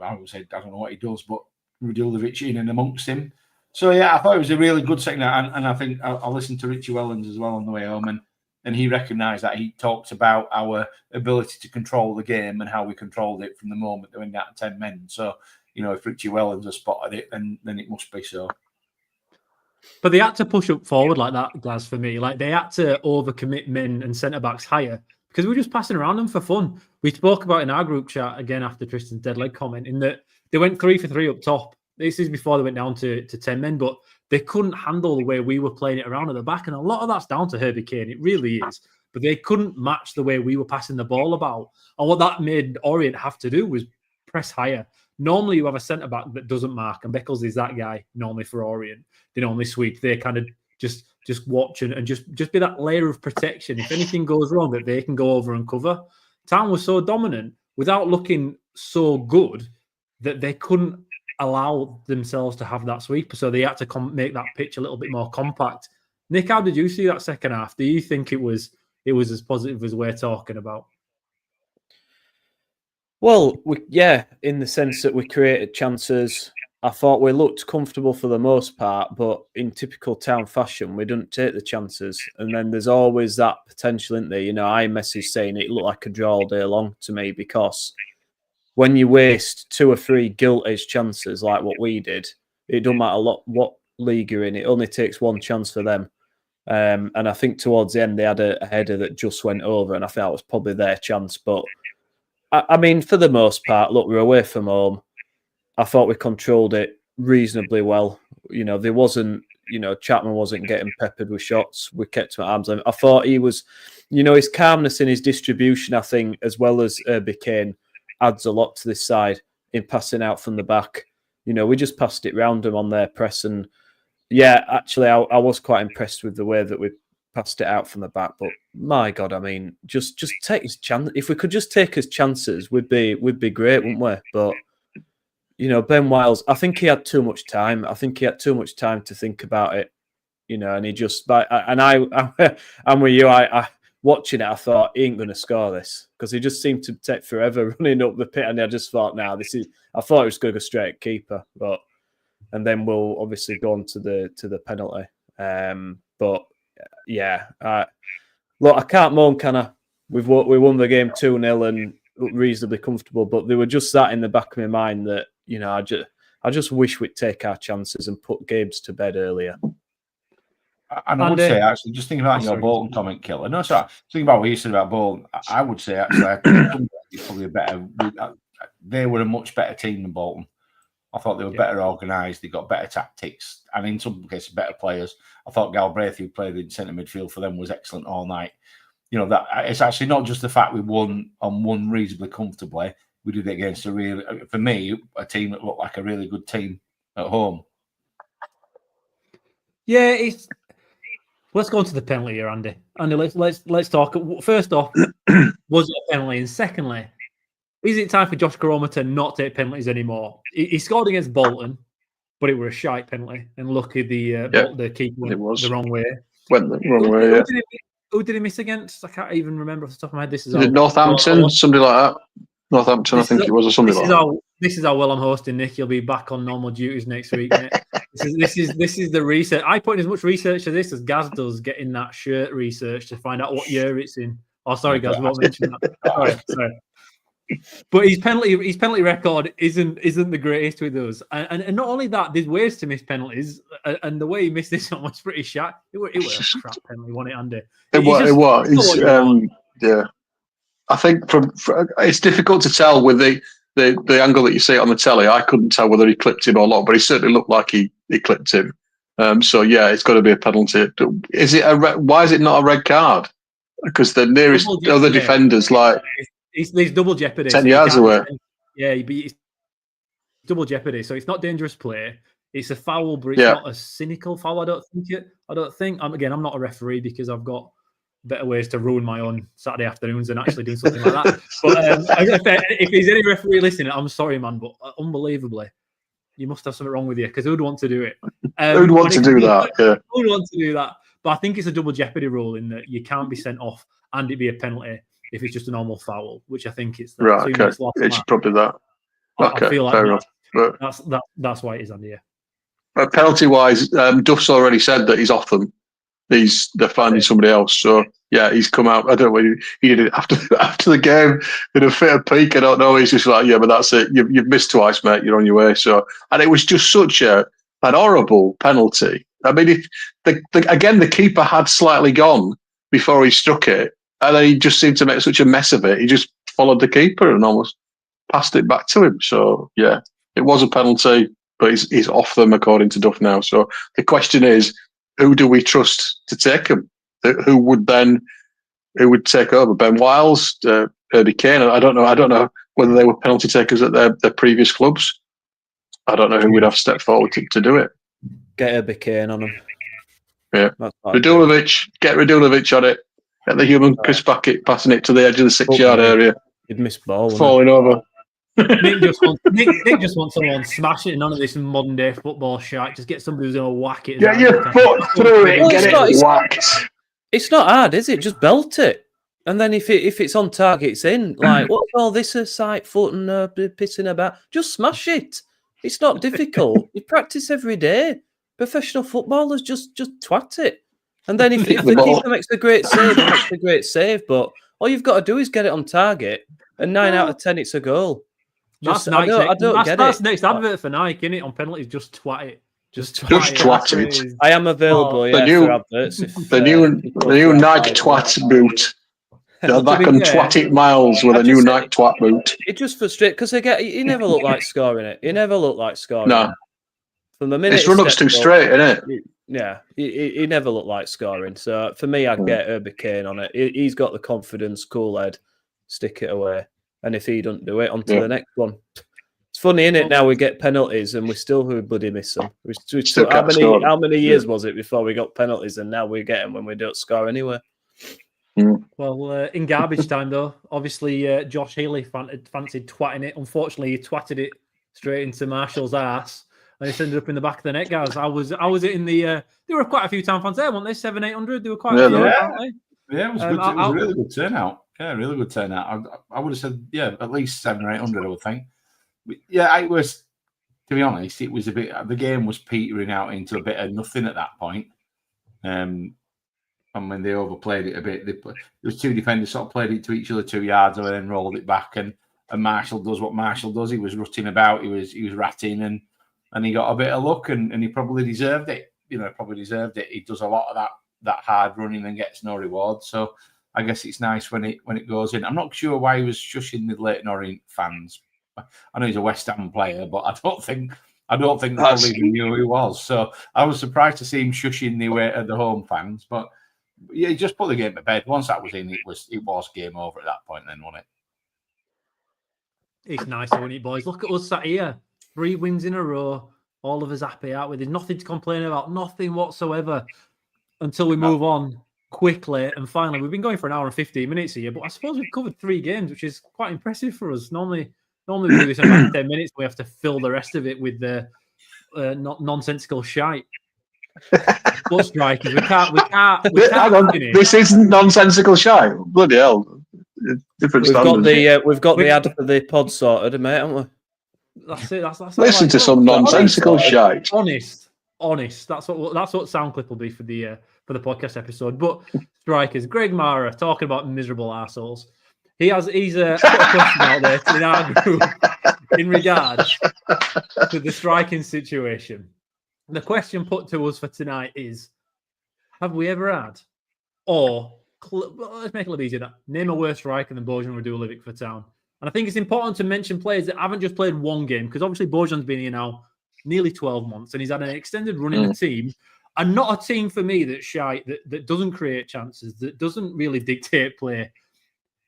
I would say, I don't know what he does, but Radulovic in and amongst him. So, yeah, I thought it was a really good second, and I think I listened to Richie Wellens as well on the way home, and he recognised that. He talked about our ability to control the game and how we controlled it from the moment they went down to 10 men. So, you know, if Richie Wellens has spotted it, then it must be so. But they had to push up forward like that, Gaz, for me. Like, they had to overcommit men and centre-backs higher because we were just passing around them for fun. We spoke about in our group chat, again, after Tristan's dead leg comment, in that they went 3 for 3 up top. This is before they went down to 10 men, but they couldn't handle the way we were playing it around at the back. And a lot of that's down to Herbie Kane. It really is. But they couldn't match the way we were passing the ball about. And what that made Orient have to do was press higher. Normally, you have a centre-back that doesn't mark, and Beckles is that guy normally for Orient. They normally sweep. They kind of just watch and just be that layer of protection. If anything goes wrong, that they can go over and cover. Town was so dominant without looking so good that they couldn't allow themselves to have that sweeper. So they had to make that pitch a little bit more compact. Nick, how did you see that second half? Do you think it was as positive as we're talking about? Well, in the sense that we created chances. I thought we looked comfortable for the most part, but in typical Town fashion, we didn't take the chances. And then there's always that potential, isn't there? You know, I message saying it looked like a draw all day long to me, because when you waste 2 or 3 gilt-edged chances like what we did, it doesn't matter what league you're in. It only takes 1 chance for them. And I think towards the end, they had a header that just went over, and I think that was probably their chance. But, I mean, for the most part, look, we're away from home. I thought we controlled it reasonably well. You know, there wasn't, Chapman wasn't getting peppered with shots. We kept him at arm's length. I thought he was, his calmness in his distribution, I think, as well as Kane, adds a lot to this side in passing out from the back. We just passed it round them on their press. And yeah, actually, I was quite impressed with the way that we passed it out from the back. But my God, I mean, just take his chance. If we could just take his chances, we'd be great, wouldn't we? But Ben Wiles, I think he had too much time. I think he had too much time to think about it. And he just, I'm with you. I watching it, I thought he ain't going to score this, because he just seemed to take forever running up the pit, and I just thought, I thought it was going to go straight at keeper, and then we'll obviously go on to the penalty. But yeah, look, I can't moan, can I? We won the game 2-0 and reasonably comfortable, but there were just that in the back of my mind that I just wish we'd take our chances and put games to bed earlier. And I would say, actually, just thinking about your Bolton comment, Killer. No, sorry. Thinking about what you said about Bolton, I would say, actually, I think probably they were a much better team than Bolton. I thought they were better organised. They got better tactics, and in some cases, better players. I thought Galbraith, who played in centre midfield for them, was excellent all night. That it's actually not just the fact we won reasonably comfortably. We did it against for me, a team that looked like a really good team at home. Yeah, let's go on to the penalty here, Andy. Andy, let's talk. First off, was it a penalty? And secondly, is it time for Josh Cromer to not take penalties anymore? He scored against Bolton, but it was a shite penalty. And look at the keeper went the wrong way. Went the wrong way, yeah. Who did he miss against? I can't even remember off the top of my head. This is Northampton, somebody like that. Northampton, I think it was, or something like that. This is how well I'm hosting, Nick. You'll be back on normal duties next week, mate. This is the research. I put in as much research as this as Gaz does getting that shirt research to find out what year it's in. Oh, sorry, Gaz, I won't mention that. Sorry. But his penalty record isn't the greatest with us, and not only that, there's ways to miss penalties, and the way he missed this one was pretty shat. It was a crap penalty, wasn't it, Andy? It was. Yeah, I think it's difficult to tell with the angle that you see it on the telly. I couldn't tell whether he clipped him or not, but he certainly looked like he clipped him. So yeah, it's got to be a penalty. Is it why is it not a red card? Because the nearest other defenders, like, he's double jeopardy. 10 yards away. Yeah, he's double jeopardy. So it's not dangerous play. It's a foul, but it's not a cynical foul. I don't think. Again, I'm not a referee because I've got better ways to ruin my own Saturday afternoons than actually doing something like that. But if there's any referee listening, I'm sorry, man, but unbelievably, you must have something wrong with you because who'd want to do it? Who'd want to do that? Yeah. Who'd want to do that? But I think it's a double jeopardy rule in that you can't be sent off and it'd be a penalty if it's just a normal foul, which I think it's that. Right. Okay. It's probably that. I feel like fair enough. But that's why it is, Andy. Penalty wise, Duff's already said that he's off them. They're finding somebody else. So yeah, he's come out. I don't know. He did it after the game in a fit of pique. I don't know. He's just like, yeah, but that's it. You've missed twice, mate. You're on your way. So, and it was just such an horrible penalty. I mean, if the keeper had slightly gone before he struck it, and then he just seemed to make such a mess of it. He just followed the keeper and almost passed it back to him. So yeah, it was a penalty, but he's off them according to Duff now. So the question is, who do we trust to take him? Who would take over? Ben Wiles, Herbie Kane? I don't know whether they were penalty takers at their previous clubs. I don't know who would have stepped forward to do it. Get Herbie Kane on him. Yeah. Radulovic, get Radulovic on it. Get the human Chris Bucket passing it to the edge of the 6-yard area. He'd miss ball. Falling over. Nick just wants someone smashing none of this modern day football shite. Just get somebody who's going to whack it. Get your foot through it and get it whacked. It's not hard, is it? Just belt it. And then if it's on target, it's in. Like, what's all this sight foot and pissing about? Just smash it. It's not difficult. You practice every day. Professional footballers just twat it. And then if the keeper makes a great save, it makes a great save. But all you've got to do is get it on target. And 9 out of 10, it's a goal. That's Nike. That's next advert for Nike, innit? On penalties, just twat it. Just twat it. I am available for adverts. The new Nike twat boot. They're back on twat it miles with a new Nike twat boot. It just frustrates because he never looked like scoring it. He never looked like scoring. No. From the minute his run up's too straight, isn't it? Yeah, he never looked like scoring. So for me, I'd get Herbie Kane on it. He's got the confidence, cool head, stick it away. And if he doesn't do it, on to the next one. It's funny, isn't it? Now we get penalties and we still bloody miss them. How many years was it before we got penalties and now we get them when we don't score anyway? Well, in garbage time, though, obviously Josh Healy fancied twatting it. Unfortunately, he twatted it straight into Marshall's ass and it's ended up in the back of the net, guys. I was in the... there were quite a few Town fans there, weren't they? 700-800. There were quite a few, weren't they? Yeah, it was good. It was a really good turnout. Yeah, really good turnout. I would have said, at least 700 or 800, I would think. But yeah, it was, to be honest, it was a bit, the game was petering out into a bit of nothing at that point. And when they overplayed it a bit, there was two defenders sort of played it to each other 2 yards and then rolled it back. And Marshall does what Marshall does. He was rutting about, he was ratting, and he got a bit of luck and he probably deserved it. He does a lot of that hard running and gets no reward. So I guess it's nice when it goes in. I'm not sure why he was shushing the Leyton Orient fans. I know he's a West Ham player, but I don't think they even knew who he was. So I was surprised to see him shushing the home fans. But yeah, he just put the game to bed. Once that was in, it was game over at that point. Then, wasn't it? It's nice, isn't it, boys? Look at us sat here, 3 wins in a row. All of us happy out with it. Nothing to complain about, nothing whatsoever. Until we move on quickly, and finally, we've been going for an hour and 15 minutes here, but I suppose we've covered 3 games, which is quite impressive for us. Normally we do this in about 10 minutes. We have to fill the rest of it with the nonsensical shite. But strikers, we can't. Hang on, this isn't nonsensical shite. Bloody hell! Different standards. We've got the ad for the pod sorted, mate, haven't we? That's it. That's listen to some nonsensical shite. Honest. That's what sound clip will be for the podcast episode. But strikers, Greg Mara talking about miserable arseholes. He's put a question out there in our group in regards to the striking situation. The question put to us for tonight is: have we ever had, or let's make it a little easier, name a worse striker than Bojan Radulovic for Town? And I think it's important to mention players that haven't just played one game, because obviously Bojan's been here now nearly 12 months and he's had an extended run in the team, and not a team for me that's shite, that doesn't create chances, that doesn't really dictate play.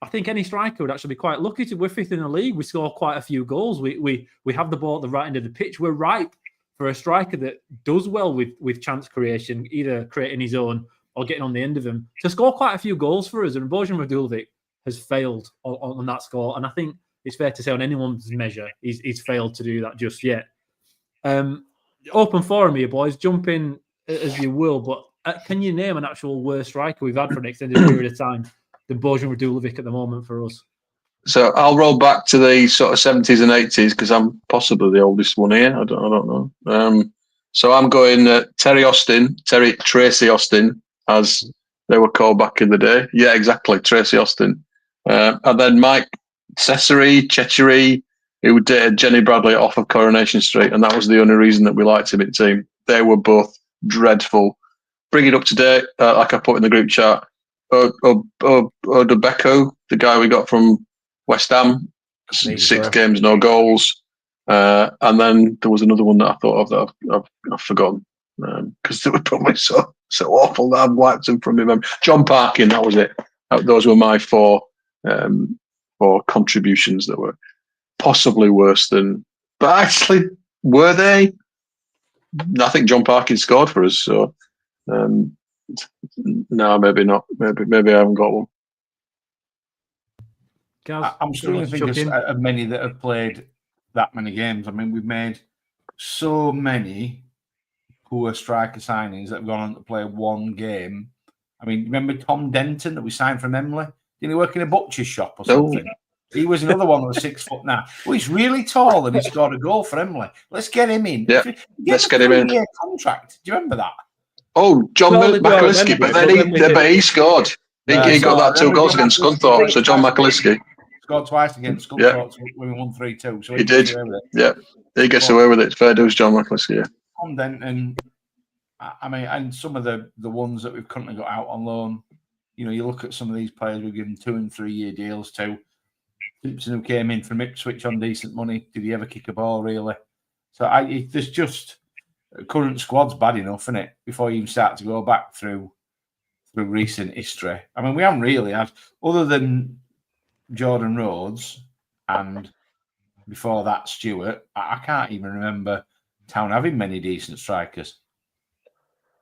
I think any striker would actually be quite lucky to. We're 5th in the league. We score quite a few goals. We have the ball at the right end of the pitch. We're ripe for a striker that does well with chance creation, either creating his own or getting on the end of him, to score quite a few goals for us. And Bojan Radulovic has failed on that score. And I think it's fair to say on anyone's measure, he's failed to do that just yet. Open forum here, boys. Jump in as you will, but can you name an actual worst striker we've had for an extended period of time than Bojan Radulovic at the moment for us? So I'll roll back to the sort of 70s and 80s because I'm possibly the oldest one here. I don't know. So I'm going Tracy Austin, as they were called back in the day. Yeah, exactly, Tracy Austin. And then Mike Chechery, who dated Jenny Bradley off of Coronation Street, and that was the only reason that we liked him in the team. They were both dreadful. Bring it up to date, like I put in the group chat. Odebeko, the guy we got from West Ham, 6 games, no goals. And then there was another one that I thought of that I've forgotten because they were probably so awful that I've wiped them from my memory. John Parkin, that was it. Those were my 4 contributions that were possibly worse than. But actually, were they? I think John Parkin scored for us, so no, maybe not. Maybe I haven't got one. I'm struggling to think of many that have played that many games. I mean, we've made so many poor striker signings that have gone on to play 1 game. I mean, remember Tom Denton that we signed from Emily? Didn't he work in a butcher's shop or something? No. He was another one that was 6 foot now. Well, he's really tall and he scored a goal for Emily. Let's get him in. Yeah, let's get him in. Contract. Do you remember that? Oh, John McAlliskey, but he scored. He got that 2 goals against Scunthorpe. So John McAlliskey scored twice against Scunthorpe when we won 3-2. So he did. Yeah, he gets away with it. Fair dues, John McAlliskey. Yeah. Tom Denton. I mean, and some of the ones that we've currently got out on loan. You know, you look at some of these players we've given 2- and 3-year deals to. Simpson, who came in from Ipswich on decent money, did he ever kick a ball really? So there's just current squad's bad enough, isn't it? Before you even start to go back through recent history. I mean, we haven't really had, other than Jordan Rhodes and before that Stewart. I can't even remember Town having many decent strikers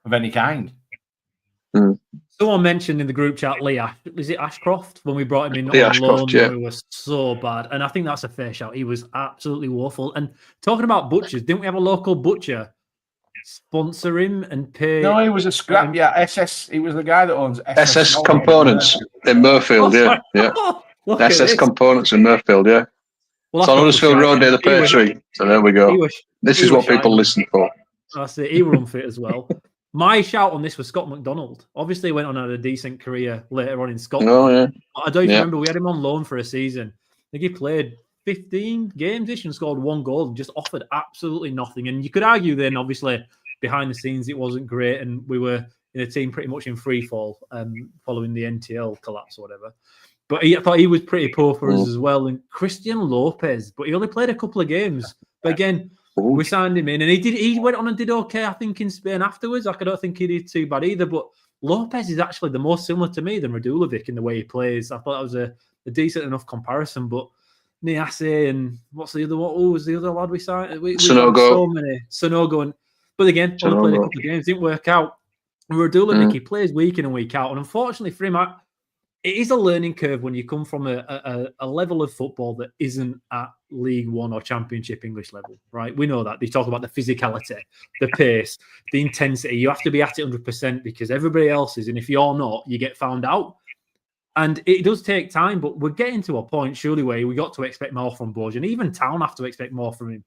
of any kind. Someone mentioned in the group chat is it Ashcroft when we brought him in on loan? Yeah. He was so bad, and I think that's a fair shout. He was absolutely woeful. And talking about butchers, didn't we have a local butcher sponsor him and pay? No, he was a scrap. Yeah, SS. He was the guy that owns SS Components in Murfield. Yeah. SS Components in Murfield. Yeah. Well, it's on Huddersfield Road near the pear tree. So there we go. This is what people listen for. That's it. He was unfit as well. My shout on this was Scott McDonald. Obviously, he went on and had a decent career later on in Scotland. Oh, yeah. I don't even remember. We had him on loan for a season. I think he played 15 games-ish and scored 1 goal and just offered absolutely nothing. And you could argue then, obviously, behind the scenes, it wasn't great. And we were in a team pretty much in free fall following the NTL collapse or whatever. But I thought he was pretty poor for us as well. And Christian Lopez, but he only played a couple of games. But again, we signed him in, and he went on and did okay, I think, in Spain afterwards. Like, I don't think he did too bad either. But Lopez is actually the most similar to me than Radulovic in the way he plays. I thought that was a decent enough comparison. But Niasse and what's the other one? Oh, was the other lad we signed? We Sonogo. So many. Sonogo. But again, only played a couple of games, didn't work out. And Radulovic, he plays week in and week out. And unfortunately for him, it is a learning curve when you come from a level of football that isn't at League One or Championship English level, right? We know that. They talk about the physicality, the pace, the intensity. You have to be at it 100% because everybody else is. And if you're not, you get found out. And it does take time, but we're getting to a point, surely, where we got to expect more from Bojan. Even Town have to expect more from him.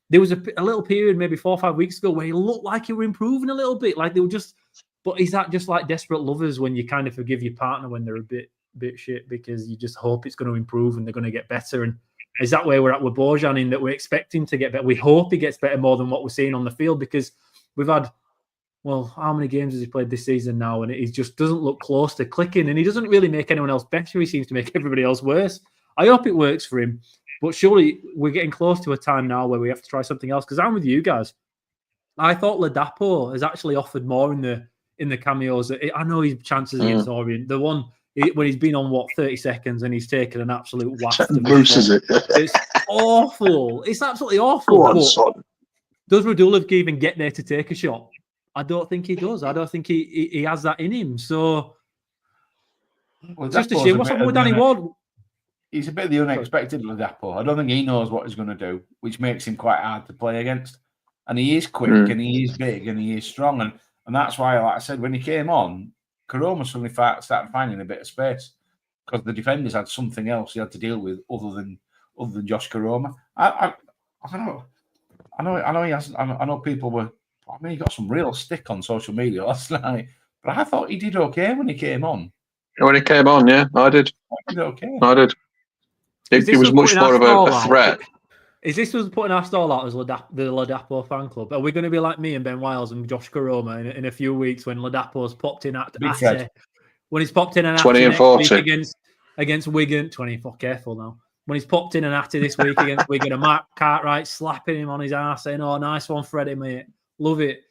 There was a little period, maybe 4 or 5 weeks ago, where he looked like he were improving a little bit. Like they were just... But is that just like desperate lovers when you kind of forgive your partner when they're a bit shit because you just hope it's going to improve and they're going to get better? And is that where we're at with Bojan, in that we're expecting to get better? We hope he gets better more than what we're seeing on the field, because we've had, well, how many games has he played this season now? And it just doesn't look close to clicking, and he doesn't really make anyone else better. He seems to make everybody else worse. I hope it works for him, but surely we're getting close to a time now where we have to try something else, because I'm with you guys. I thought Ladapo has actually offered more in the cameos. I know his chances against Orient. The one when he's been on 30 seconds and he's taken an absolute waft. Bruises it. It's awful. It's absolutely awful. Go on, but son. does Radulov even get there to take a shot? I don't think he does. I don't think he has that in him. So it's just a shame. What's happened with Danny Ward? He's a bit of the unexpected with Ladapo. I don't think he knows what he's going to do, which makes him quite hard to play against. And he is quick and he is big and he is strong. And that's why, like I said, when he came on, Koroma suddenly started finding a bit of space because the defenders had something else he had to deal with other than Josh Koroma. I know he hasn't. I know people were. I mean, he got some real stick on social media last night, but I thought he did okay when he came on. When he came on, yeah, I did. He did okay. I did. It was much more of a threat. Is this was putting our stall out as the Ladapo fan club? Are we going to be like me and Ben Wiles and Josh Koroma in a few weeks when Ladapo's popped in at when he's popped in and 20 and 40 against Wigan? 24, careful now. When he's popped in and at this week against Wigan, and Mark Cartwright slapping him on his ass, saying, "Oh, nice one, Freddie, mate, love it."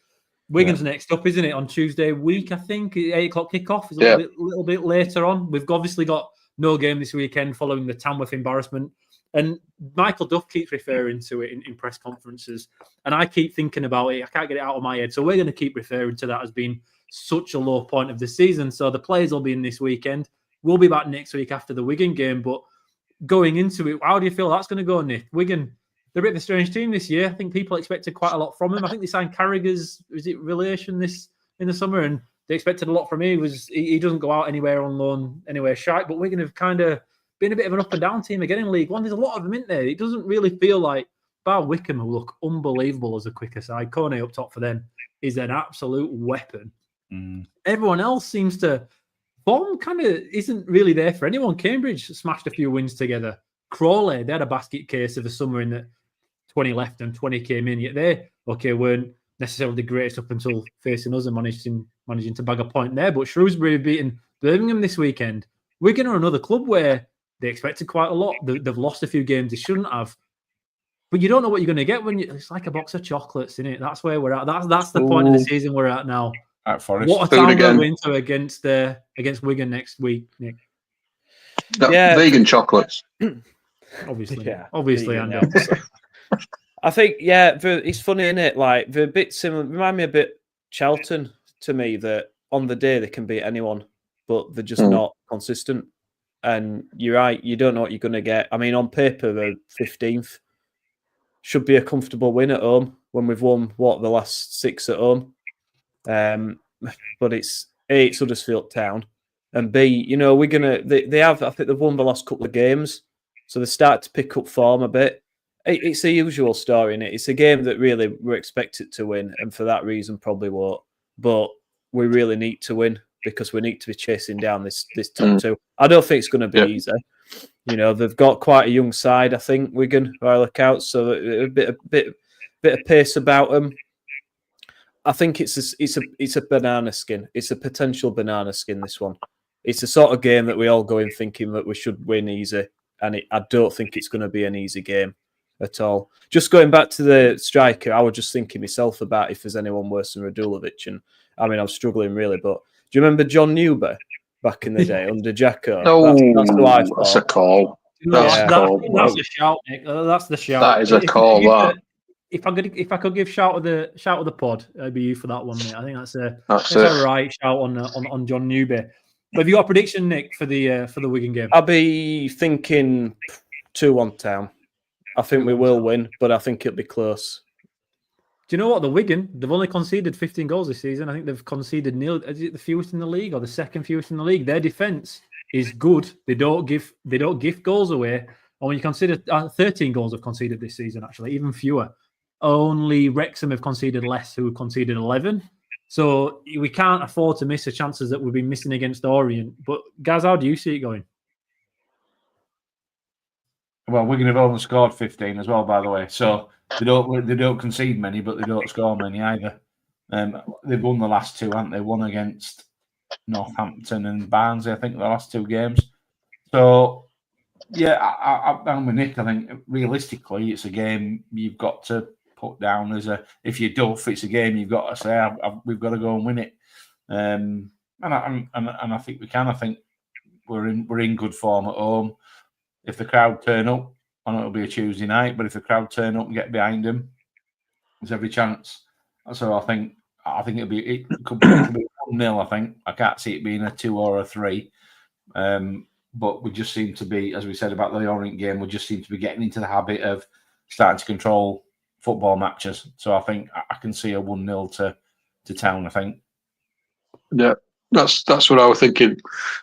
Wigan's next up, isn't it? On Tuesday week, I think 8:00 kickoff. Is a little bit later on. We've obviously got no game this weekend following the Tamworth embarrassment. And Michael Duff keeps referring to it in press conferences. And I keep thinking about it. I can't get it out of my head. So we're going to keep referring to that as being such a low point of the season. So the players will be in this weekend. We'll be back next week after the Wigan game. But going into it, how do you feel that's going to go, Nick? Wigan, they're a bit of a strange team this year. I think people expected quite a lot from him. I think they signed Carragher's relation in the summer, and they expected a lot from him. He doesn't go out anywhere on loan, anywhere shy. But Wigan have kind of been a bit of an up and down team again in League One. There's a lot of them in there. It doesn't really feel like, bar Wickham, who look unbelievable as a quicker side. Kone up top for them is an absolute weapon. Everyone else seems to form kind of isn't really there for anyone. Cambridge smashed a few wins together. Crawley, they had a basket case of the summer in that 20 left and 20 came in. Yet they weren't necessarily the greatest up until facing us and managing to bag a point there. But Shrewsbury beating Birmingham this weekend. Wigan are another club where they expected quite a lot. They've lost a few games they shouldn't have. But you don't know what you're going to get it's like a box of chocolates, isn't it? That's where we're at. That's the point of the season we're at now. At Forest. What a time to go into against Wigan next week, Nick. Vegan chocolates. Obviously, Andy. I think, it's funny, isn't it? Like, they're a bit similar. Remind me a bit Charlton to me, that on the day they can beat anyone, but they're just not consistent. And you're right, you don't know what you're going to get. I mean, on paper, the 15th should be a comfortable win at home when we've won, the last 6 at home. But it's A, it's Huddersfield Town, and B, we're going to, they have, I think they've won the last couple of games, so they start to pick up form a bit. It's a usual story, innit? It's a game that really we're expected to win, and for that reason probably won't. But we really need to win because we need to be chasing down this top 2. I don't think it's going to be easy. They've got quite a young side, I think, Wigan, by look out, so a bit of pace about them. I think it's a banana skin. It's a potential banana skin, this one. It's a sort of game that we all go in thinking that we should win easy, and I don't think it's going to be an easy game at all. Just going back to the striker, I was just thinking myself about if there's anyone worse than Radulovic, and I mean, I'm struggling really, but do you remember John Newby back in the day under Jacko? That's who I thought. That's a call. That's a shout, Nick. That's the shout. That is a call. If I could give shout of the pod, it'd be you for that one, mate. I think that's a right shout on John Newby. But have you got a prediction, Nick, for the Wigan game? I'll be thinking 2-1 Town. I think we will win, but I think it'll be close. Do you know what? The Wigan, they've only conceded 15 goals this season. I think they've conceded is it the fewest in the league or the second fewest in the league? Their defence is good. They don't give goals away. And when you consider 13 goals have conceded this season, actually, even fewer. Only Wrexham have conceded less, who have conceded 11. So we can't afford to miss the chances that we've been missing against Orient. But guys, how do you see it going? Well, Wigan have only scored 15 as well, by the way. So they don't concede many, but they don't score many either. They've won the last 2, haven't they? One against Northampton and Barnsley, I think, the last 2 games. So, yeah, I'm with Nick. I think realistically, it's a game you've got to put down if you're Duff, it's a game you've got to say, we've got to go and win it. And I think we can. I think we're in good form at home. If the crowd turn up, I know it'll be a Tuesday night, but if the crowd turn up and get behind them, there's every chance. So I think it could be 1-0. I think I can't see it being a 2 or a 3. But we just seem to be, as we said about the Orient game, we just seem to be getting into the habit of starting to control football matches. So I think I can see a 1-0 to Town. I think. Yeah, that's what I was thinking.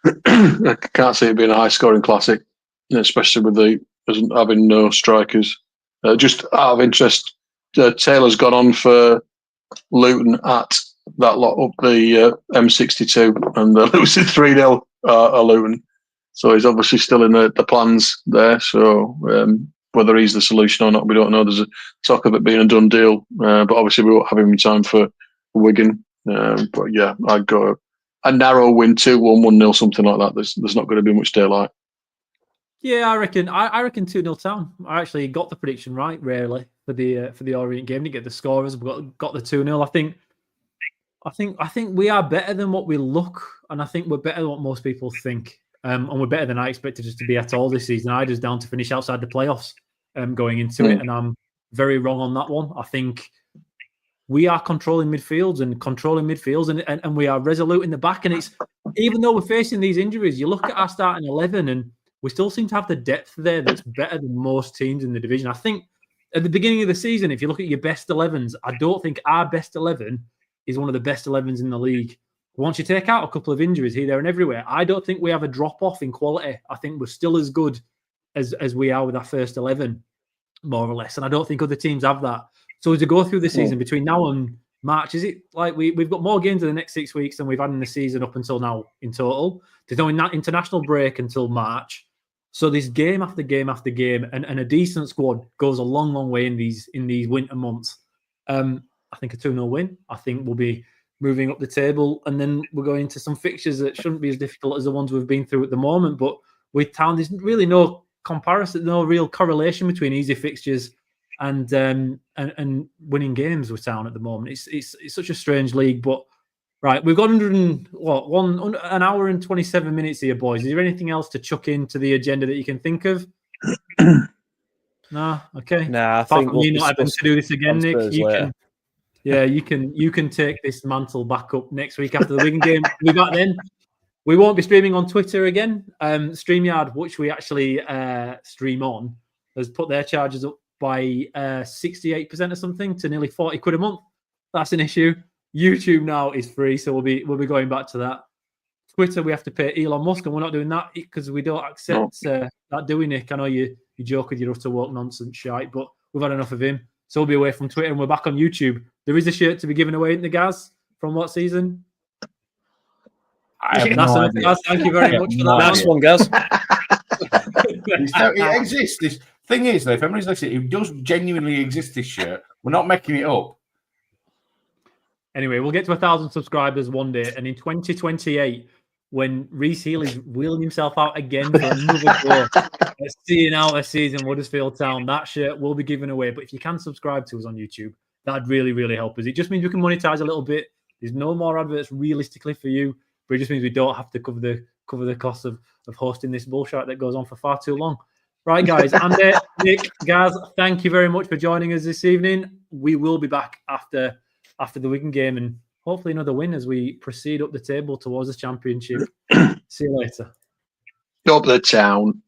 I can't see it being a high-scoring classic, especially with having no strikers. Just out of interest, Taylor's gone on for Luton at that lot up the M62, and they're losing 3-0 at Luton. So he's obviously still in the plans there. So whether he's the solution or not, we don't know. There's a talk of it being a done deal, but obviously we won't have him in time for Wigan. But yeah, I'd go a narrow win, 2-1, 1-0, something like that. There's not going to be much daylight. Yeah, I reckon 2-0 Town. I actually got the prediction right, rarely for the Orient game. Didn't get the scorers, but got the 2-0. I think we are better than what we look, and I think we're better than what most people think. And we're better than I expected us to be at all this season. I was down to finish outside the playoffs going into it, and I'm very wrong on that one. I think we are controlling midfields, and we are resolute in the back. And it's, even though we're facing these injuries, you look at our starting 11 and we still seem to have the depth there that's better than most teams in the division. I think at the beginning of the season, if you look at your best 11s, I don't think our best 11 is one of the best 11s in the league. Once you take out a couple of injuries here, there, and everywhere, I don't think we have a drop-off in quality. I think we're still as good as we are with our first 11, more or less. And I don't think other teams have that. So as we go through the season, between now and March, is it like we've got more games in the next 6 weeks than we've had in the season up until now in total? There's no international break until March. So this game after game after game, and a decent squad goes a long, long way in these winter months. I think a 2-0 win. I think we'll be moving up the table, and then we're going into some fixtures that shouldn't be as difficult as the ones we've been through at the moment. But with Town, there's really no comparison, no real correlation between easy fixtures and winning games with Town at the moment. It's such a strange league. But right, we've got an hour and 27 minutes here, boys. Is there anything else to chuck into the agenda that you can think of? No, okay. Nah, I think we'll not having to do this again, Nick. You can take this mantle back up next week after the Wigan game. We'll be back then. We won't be streaming on Twitter again. StreamYard, which we actually stream on, has put their charges up by 68% or something to nearly 40 quid a month. That's an issue. YouTube now is free, so we'll be going back to that. Twitter, we have to pay Elon Musk, and we're not doing that because we don't accept that, do we, Nick? I know you joke with your utter woke nonsense shite, but we've had enough of him. So we'll be away from Twitter, and we're back on YouTube. There is a shirt to be given away in the Gaz from what season? I have no idea. Gaz, thank you very much for that. Nice one, Gaz. It exists. This thing is, though, if anybody's listening, it does genuinely exist, this shirt. We're not making it up. Anyway, we'll get to 1,000 subscribers one day, and in 2028, when Reece Healy's wheeling himself out again for another goal, seeing out a season Huddersfield Town, that shirt will be given away. But if you can subscribe to us on YouTube, that'd really, really help us. It just means we can monetize a little bit. There's no more adverts realistically for you, but it just means we don't have to cover the cost of hosting this bullshit that goes on for far too long. Right, guys, and Nick, Gaz, thank you very much for joining us this evening. We will be back after the Wigan game, and hopefully another win as we proceed up the table towards the championship. See you later. Up the Town.